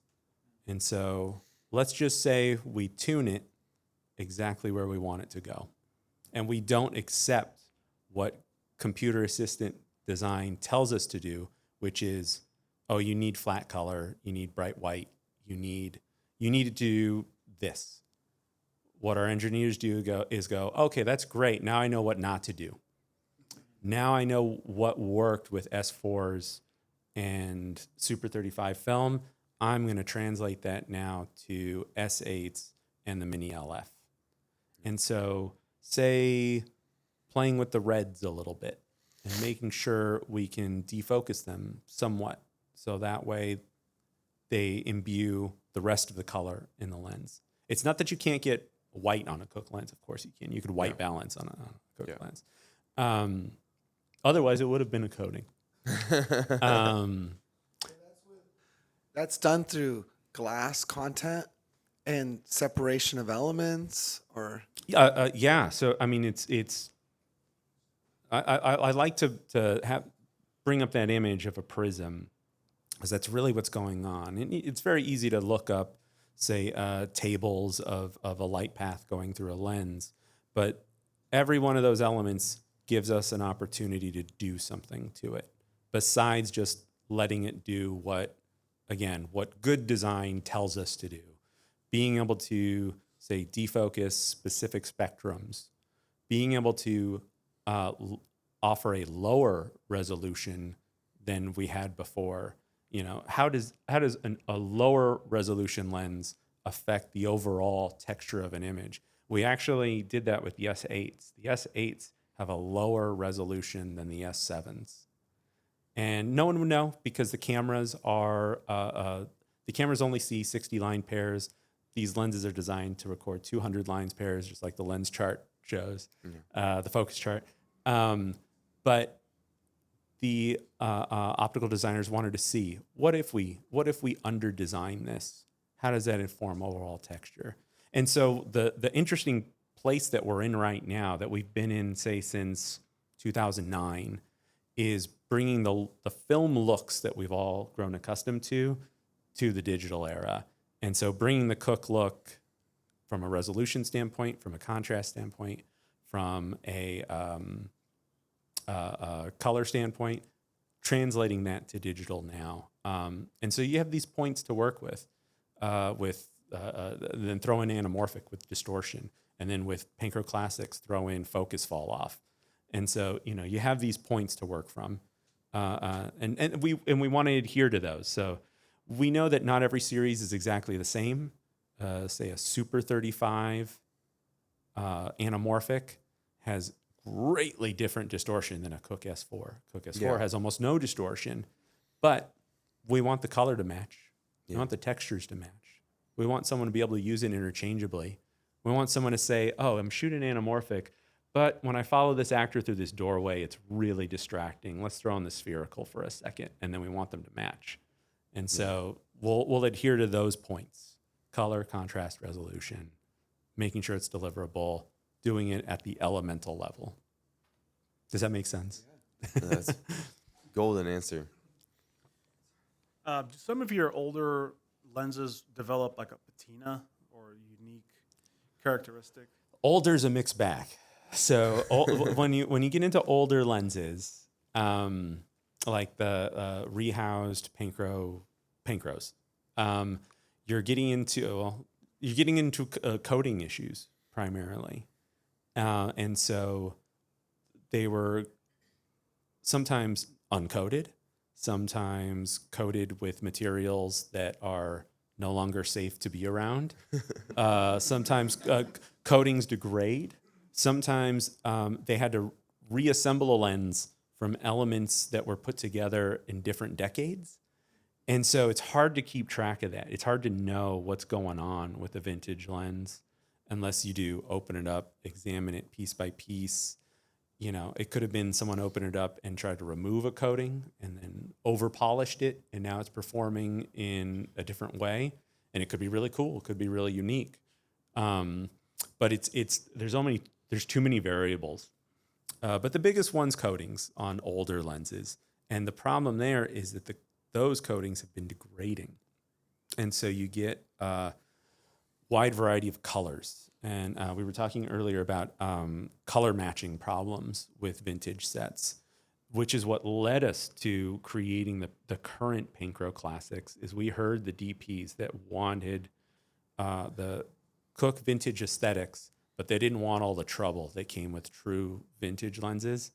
And so let's just say we tune it exactly where we want it to go. And we don't accept what computer assistant design tells us to do, which is, you need flat color, you need bright white, you need to do this. What our engineers do is go, okay, that's great. Now I know what not to do. Now I know what worked with S4s and Super 35 film. I'm going to translate that now to S8s and the Mini LF. And so, say, playing with the reds a little bit and making sure we can defocus them somewhat, so that way they imbue the rest of the color in the lens. It's not that you can't get white on a Cooke lens. Of course you can. You could white balance on a Cooke lens. Otherwise, it would have been a coating. That's done through glass content and separation of elements, or yeah. So I mean, it's. I like to bring up that image of a prism, because that's really what's going on. And it's very easy to look up, say, tables of a light path going through a lens, but every one of those elements gives us an opportunity to do something to it, besides just letting it do what good design tells us to do. Being able to, say, defocus specific spectrums, being able to offer a lower resolution than we had before. How does a lower resolution lens affect the overall texture of an image? We actually did that with the S8s. The S8s have a lower resolution than the S7s. And no one would know, because the cameras only see 60 line pairs. these lenses are designed to record 200 lines pairs, just like the lens chart shows, the focus chart. But the optical designers wanted to see, what if we under design this? How does that inform overall texture? And so the interesting place that we're in right now, that we've been in, say, since 2009, is bringing the film looks that we've all grown accustomed to the digital era. And so bringing the Cooke look from a resolution standpoint, from a contrast standpoint, from a color standpoint, translating that to digital now. And so you have these points to work with then throw in anamorphic with distortion, and then with Panchro Classics, throw in focus fall off. And so, you have these points to work from. And we want to adhere to those. So we know that not every series is exactly the same. Say a Super 35 anamorphic has greatly different distortion than a Cooke S4. Cooke S4 has almost no distortion, but we want the color to match. We want the textures to match. We want someone to be able to use it interchangeably. We want someone to say, oh, I'm shooting anamorphic, but when I follow this actor through this doorway, it's really distracting. Let's throw in the spherical for a second, and then we want them to match. And so we'll adhere to those points: color, contrast, resolution, making sure it's deliverable, doing it at the elemental level. Does that make sense? That's golden answer. Do some of your older lenses develop like a patina or a unique characteristic? Older's a mixed bag. So when you get into older lenses, like the rehoused Panchros, you're getting into coating issues primarily, and so they were sometimes uncoated, sometimes coated with materials that are no longer safe to be around. Sometimes coatings degrade. Sometimes they had to reassemble a lens from elements that were put together in different decades. And so it's hard to keep track of that. It's hard to know what's going on with a vintage lens unless you do open it up, examine it piece by piece. It could have been someone opened it up and tried to remove a coating and then over polished it, and now it's performing in a different way. And it could be really cool. It could be really unique. But there's too many variables. But the biggest one's coatings on older lenses. And the problem there is that those coatings have been degrading. And so you get a wide variety of colors. And we were talking earlier about color matching problems with vintage sets, which is what led us to creating the current Panchro Classics. Is we heard the DPs that wanted the Cooke vintage aesthetics, but they didn't want all the trouble that came with true vintage lenses.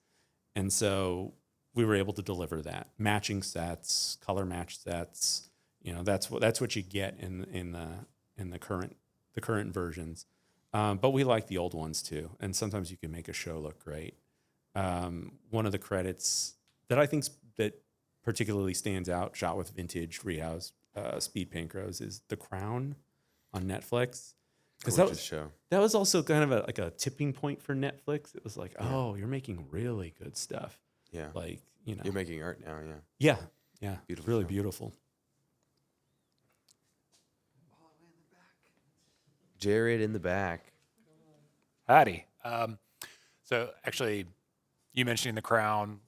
And so we were able to deliver that. Matching sets, color match sets, that's what you get in the current versions. But we like the old ones too. And sometimes you can make a show look great. One of the credits that I think that particularly stands out, shot with vintage rehouse speed Panchros, is The Crown on Netflix. Because that was also kind of like a tipping point for Netflix. It was like, oh, you're making really good stuff. Yeah. Like, You're making art now, yeah. Yeah. Beautiful Really show. beautiful. Jared in the back. Howdy. So actually, you mentioning the crown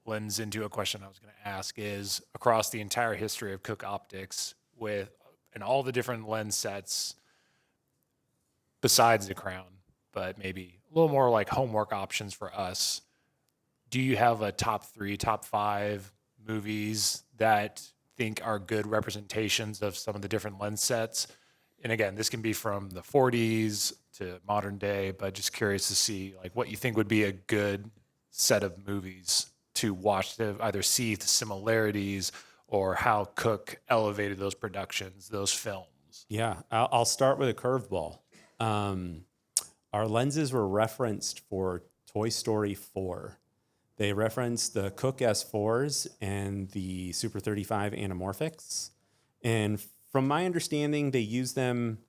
lends into a question I was going to ask is, across the entire history of Cooke Optics and all the different lens sets besides the crown, but maybe a little more like homework options for us, do you have a top 3, top 5 movies that think are good representations of some of the different lens sets? And again, this can be from the 40s to modern day, but just curious to see like what you think would be a good set of movies to watch, to either see the similarities or how Cooke elevated those productions, those films. Yeah, I'll start with a curveball. Our lenses were referenced for Toy Story 4. They referenced the Cooke S4s and the Super 35 anamorphics. And from my understanding, they use them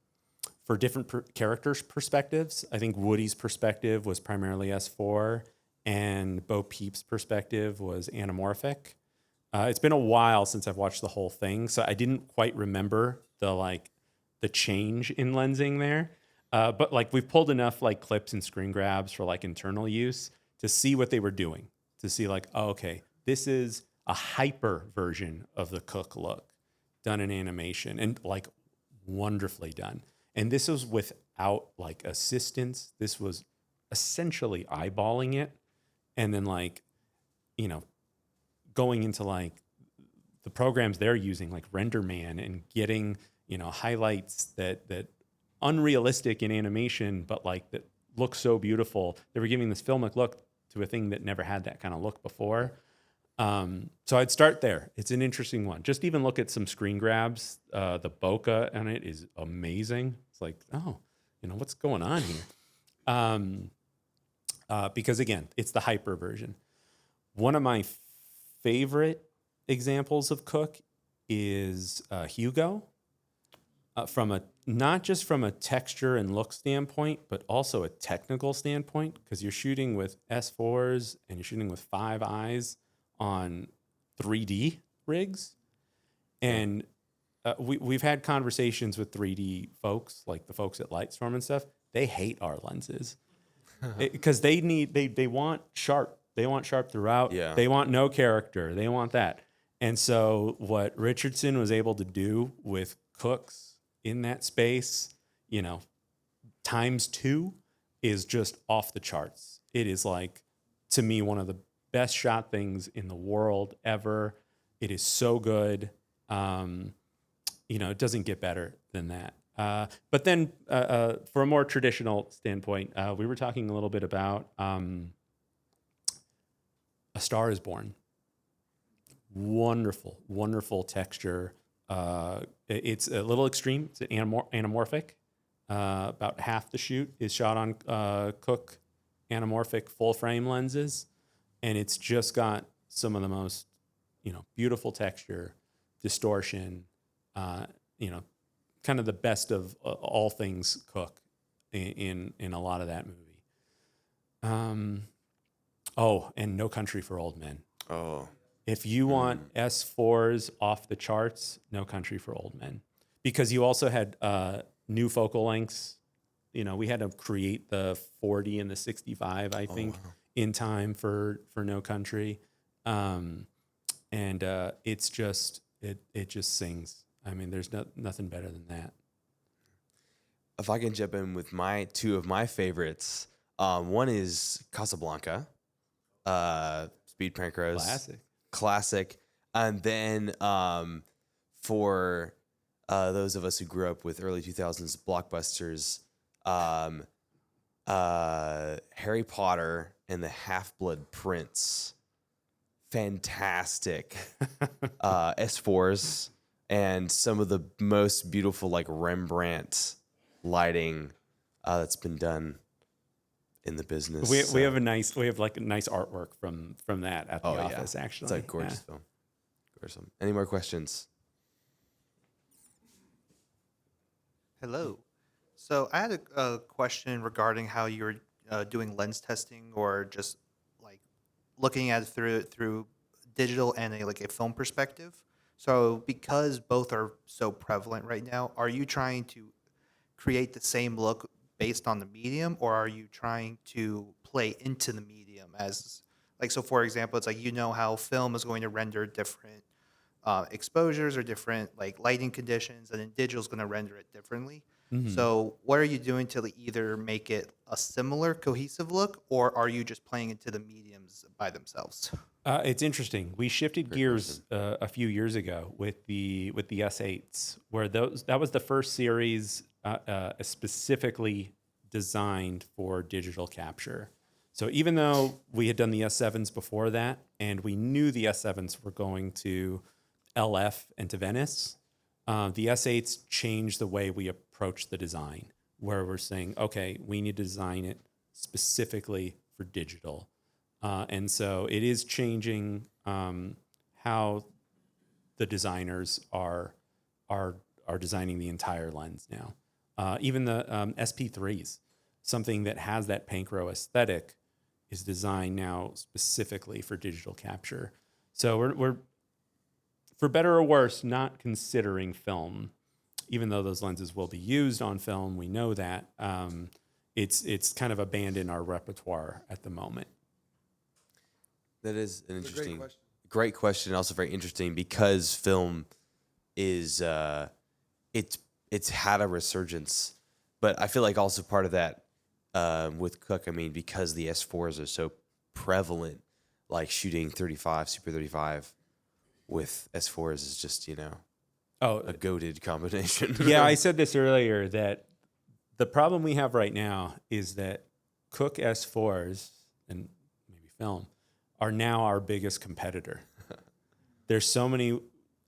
for different characters' perspectives. I think Woody's perspective was primarily S4, and Bo Peep's perspective was anamorphic. It's been a while since I've watched the whole thing, so I didn't quite remember the change in lensing there. But like we've pulled enough like clips and screen grabs for like internal use to see what they were doing, to see like, oh, okay, this is a hyper version of the Cooke look done in animation and like wonderfully done. And this was without like assistance. This was essentially eyeballing it and then like, you know, going into like the programs they're using like RenderMan and getting, you know, highlights that unrealistic in animation, but like that look so beautiful. They were giving this filmic look to a thing that never had that kind of look before. So I'd start there. It's an interesting one. Just even look at some screen grabs. The bokeh on it is amazing. It's like, oh, you know, what's going on here? Because again, it's the hyper version. One of my favorite examples of Cooke is Hugo. Not just from a texture and look standpoint, but also a technical standpoint, because you're shooting with S4s and you're shooting with 5 eyes on 3D rigs. And we've had conversations with 3D folks, like the folks at Lightstorm and stuff. They hate our lenses because they want sharp. They want sharp throughout. Yeah. They want no character. They want that. And so what Richardson was able to do with Cooke's in that space, you know, ×2 is just off the charts. It is like, to me, one of the best shot things in the world ever. It is so good. You know, it doesn't get better than that. But then for a more traditional standpoint, we were talking a little bit about A Star is Born. Wonderful, wonderful texture. It's a little extreme. It's anamorphic. About half the shoot is shot on Cooke anamorphic full frame lenses, and it's just got some of the most, you know, beautiful texture, distortion. You know, kind of the best of all things Cooke in a lot of that movie. Oh, and No Country for Old Men. Oh. If you want S4s off the charts, No Country for Old Men. Because you also had new focal lengths. You know, we had to create the 40 and the 65, I think, in time for No Country. And it's just, it just sings. I mean, there's nothing better than that. If I can jump in with two of my favorites, one is Casablanca, Speed Prank Rose. Classic. And then for those of us who grew up with early 2000s blockbusters, Harry Potter and the Half-Blood Prince. Fantastic S4s and some of the most beautiful like Rembrandt lighting that's been done in the business. We have nice artwork from that at the office. Actually, it's a gorgeous film. Gorgeous. Any more questions? Hello. So I had a question regarding how you're doing lens testing or just like looking at it through digital and a film perspective. So because both are so prevalent right now, are you trying to create the same look based on the medium, or are you trying to play into the medium as like, so for example, it's like, you know how film is going to render different exposures or different like lighting conditions, and then digital is going to render it differently. Mm-hmm. So what are you doing to either make it a similar cohesive look, or are you just playing into the mediums by themselves? It's interesting. We shifted gears a few years ago with the S8s, where that was the first series specifically designed for digital capture. So even though we had done the S7s before that, and we knew the S7s were going to LF and to Venice, the S8s changed the way we approach the design, where we're saying, okay, we need to design it specifically for digital. And so it is changing how the designers are designing the entire lens now. Even the SP3s, something that has that Panchro aesthetic, is designed now specifically for digital capture. So we're for better or worse, not considering film, even though those lenses will be used on film. We know that. It's kind of abandoned our repertoire at the moment. That is an It's a interesting, great question. great question. Also very interesting because film is it's had a resurgence, but I feel like also part of that with Cooke. I mean, because the S4s are so prevalent, like shooting 35 Super 35 with S4s is just a goated combination. Yeah, I said this earlier that the problem we have right now is that Cooke S4s and maybe film are now our biggest competitor. There's so many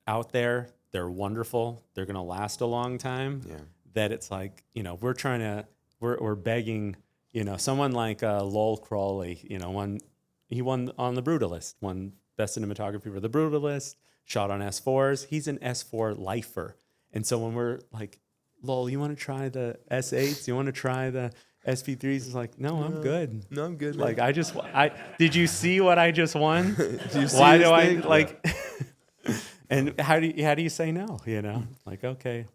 out there. They're wonderful. They're going to last a long time. Yeah. That it's like, we're begging, someone like Lowell Crawley, he won on The Brutalist, won Best Cinematography for The Brutalist, shot on S4s. He's an S4 lifer. And so when we're like, Lowell, you want to try the S8s? You want to try the SP3s? It's like, no, I'm good. No, I'm good. Like, did you see what I just won? Do you see Why this do I thing? like, and how do you say no? Like, okay.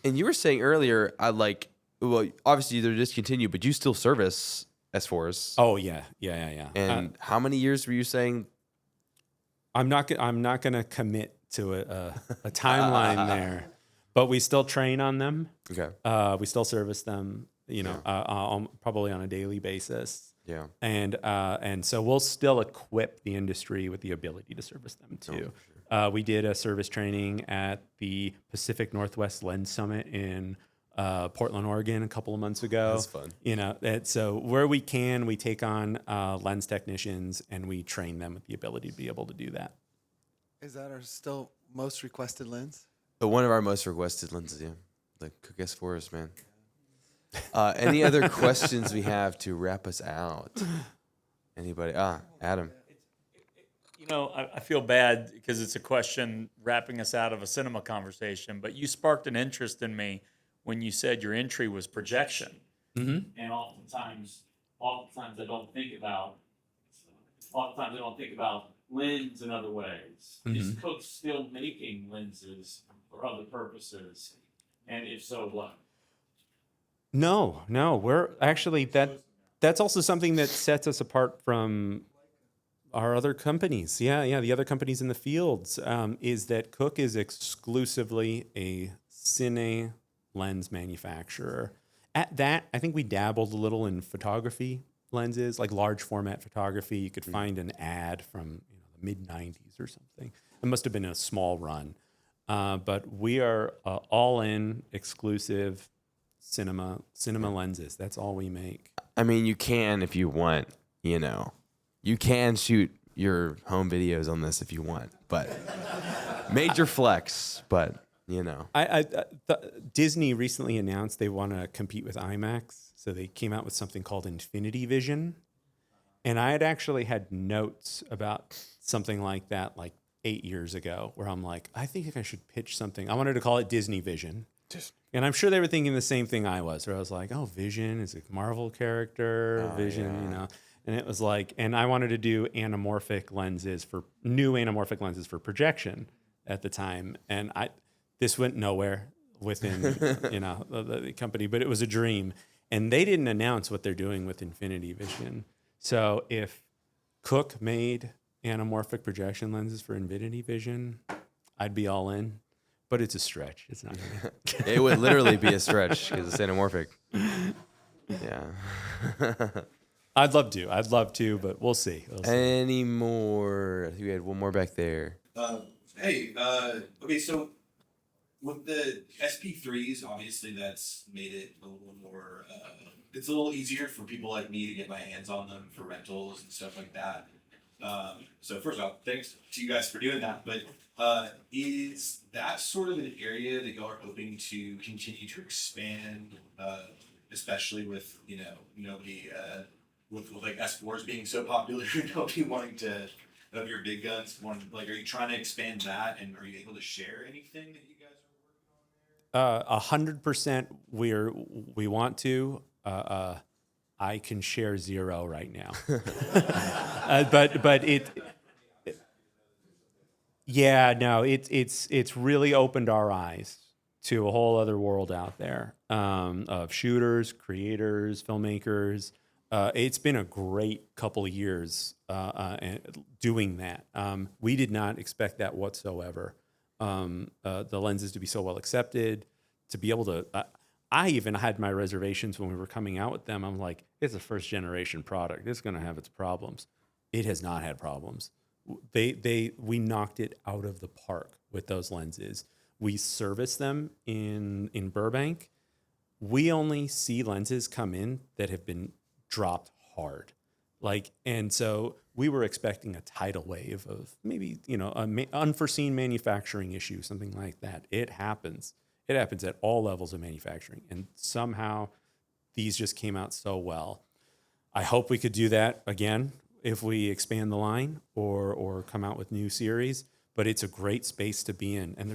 And you were saying earlier, obviously they're discontinued, but you still service S4s. Oh yeah. And how many years were you saying? I'm not going to commit to a timeline there, but we still train on them. Okay. We still service them, probably on a daily basis. Yeah. And so we'll still equip the industry with the ability to service them too. We did a service training at the Pacific Northwest Lens Summit in Portland, Oregon, a couple of months ago. That's fun. So where we can, we take on lens technicians and we train them with the ability to be able to do that. Is that our still most requested lens? But one of our most requested lenses, yeah. The Cooke S4s, man. Any other questions we have to wrap us out? Anybody? Adam. I feel bad because it's a question wrapping us out of a cinema conversation, but you sparked an interest in me when you said your entry was projection. Mm-hmm. And oftentimes I don't think about lens in other ways. Mm-hmm. Is Cooke still making lenses for other purposes? And if so, what? No, we're actually that's also something that sets us apart from our other companies. Yeah, the other companies in the fields is that Cooke is exclusively a cine lens manufacturer. At that, I think we dabbled a little in photography lenses, like large format photography. You could find an ad from the mid 90s or something. It must have been a small run. But we are all in exclusive cinema lenses. That's all we make. I mean, you can if you want, You can shoot your home videos on this if you want, but major flex, but Disney recently announced they want to compete with IMAX. So they came out with something called Infinity Vision. And I had actually had notes about something like that like 8 years ago where I'm like, I think I should pitch something. I wanted to call it Disney Vision. And I'm sure they were thinking the same thing I was, where I was like, oh, Vision is a Marvel character, Vision, And it was like, and I wanted to do new anamorphic lenses for projection at the time. And this went nowhere within, the company, but it was a dream. And they didn't announce what they're doing with Infinity Vision. So if Cooke made anamorphic projection lenses for Infinity Vision, I'd be all in. But it's a stretch. It's not. It would literally be a stretch because it's anamorphic. Yeah. I'd love to, but we'll see. Any more? I think we had one more back there. Okay, so with the SP3s, obviously that's made it a little more, it's a little easier for people like me to get my hands on them for rentals and stuff like that. So first off, thanks to you guys for doing that, but is that sort of an area that y'all are hoping to continue to expand, especially with, nobody, with like S4s being so popular, nobody wanting to, of your big guns, are you trying to expand that, and are you able to share anything that you guys 100% we want to. I can share 0 right now. But it's really opened our eyes to a whole other world out there of shooters, creators, filmmakers. It's been a great couple of years doing that. We did not expect that whatsoever. The lenses to be so well accepted, to be able to. I even had my reservations when we were coming out with them. I'm like, it's a first generation product. It's going to have its problems. It has not had problems. We knocked it out of the park with those lenses. We service them in Burbank. We only see lenses come in that have been dropped hard. And so we were expecting a tidal wave of maybe, unforeseen manufacturing issue, something like that. It happens. It happens at all levels of manufacturing. And somehow these just came out so well. I hope we could do that again if we expand the line or come out with new series. But it's a great space to be in. And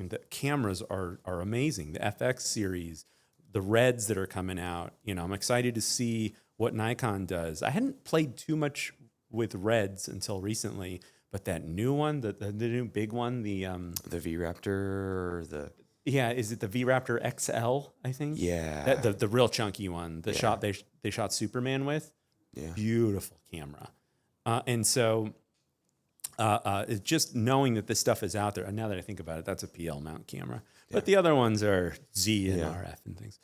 the cameras are amazing. The FX series, the Reds that are coming out. I'm excited to see what Nikon does. I hadn't played too much with Reds until recently, but that new one, the new big one, the V-Raptor or the... Yeah, is it the V-Raptor XL, I think? Yeah. The real chunky one, shot they shot Superman with. Yeah. Beautiful camera. And so it's just knowing that this stuff is out there, and now that I think about it, that's a PL mount camera. Yeah. But the other ones are Z and RF and things.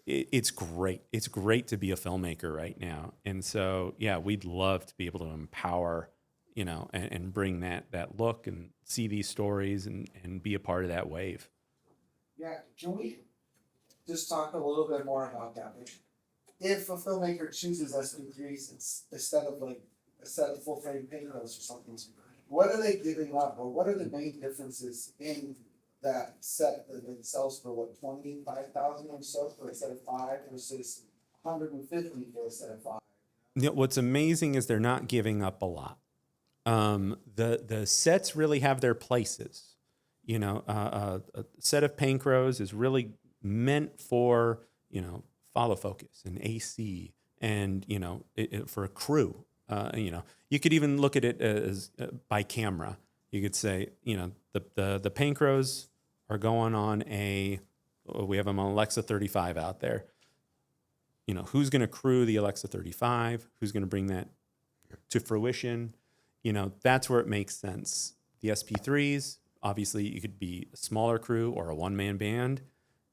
It's great. It's great to be a filmmaker right now. And so, yeah, we'd love to be able to empower, and bring that look and see these stories and be a part of that wave. Yeah, can we just talk a little bit more about that? If a filmmaker chooses SP3s instead of a set of full frame painters or something, what are they giving up, or what are the main differences in that set that sells for $25,000 or so for a set of 5 versus $150 for a set of 5? What's amazing is they're not giving up a lot. The sets really have their places. A set of Pancros is really meant for, follow focus and AC and, for a crew. You could even look at it as by camera. You could say, the Pancros are going on we have an Alexa 35 out there. Who's going to crew the Alexa 35? Who's going to bring that to fruition? That's where it makes sense. The SP3s, obviously, you could be a smaller crew or a one-man band,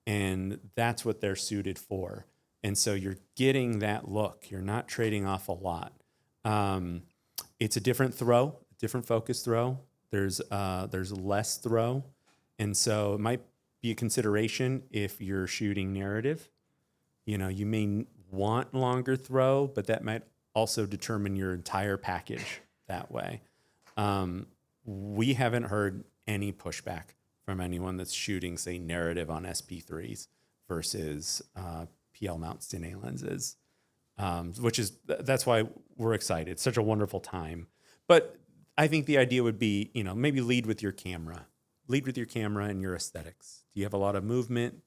and that's what they're suited for. And so you're getting that look. You're not trading off a lot. It's a different throw, different focus throw. There's less throw, and so it might be a consideration if you're shooting narrative. You may want longer throw, but that might also determine your entire package that way. We haven't heard any pushback from anyone that's shooting, say, narrative on SP3s versus PL mount Cine lenses, that's why we're excited. It's such a wonderful time. But I think the idea would be, maybe lead with your camera. Lead with your camera and your aesthetics. Do you have a lot of movement?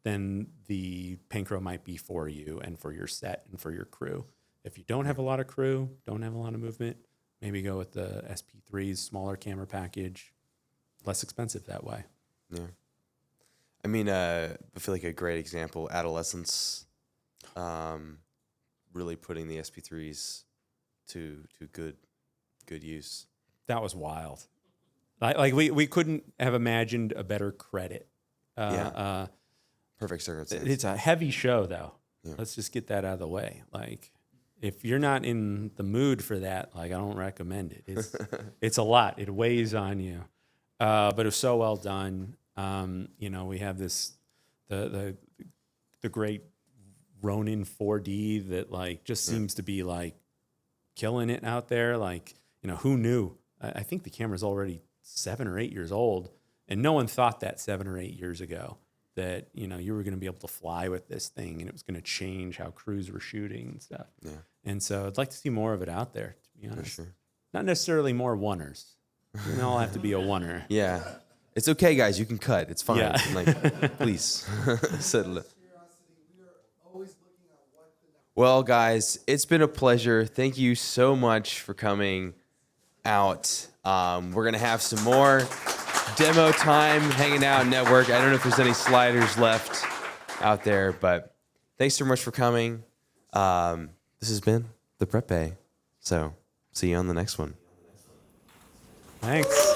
Then the Pancro might be for you and for your set and for your crew. If you don't have a lot of crew, don't have a lot of movement, maybe go with the SP3's smaller camera package, less expensive that way. Yeah. I feel like a great example, Adolescence, really putting the SP3s to good use. That was wild. We couldn't have imagined a better credit. Perfect circumstance. It's a heavy show, though. Yeah. Let's just get that out of the way. If you're not in the mood for that, I don't recommend it. It's a lot. It weighs on you. But it was so well done. We have the great Ronin 4D that just seems to be killing it out there. Who knew? I think the camera's already 7 or 8 years old, and no one thought that 7 or 8 years ago that you were going to be able to fly with this thing and it was going to change how crews were shooting and stuff. Yeah. And so I'd like to see more of it out there, to be honest. For sure. Not necessarily more oneers. They all have to be a oneer. Yeah. It's okay, guys. You can cut. It's fine. Yeah. Like, please settle it. Well, guys, it's been a pleasure. Thank you so much for coming out. We're gonna have some more demo time, hanging out, network. I don't know if there's any sliders left out there, but thanks so much for coming. This has been the Prep Bay. So see you on the next one. Thanks.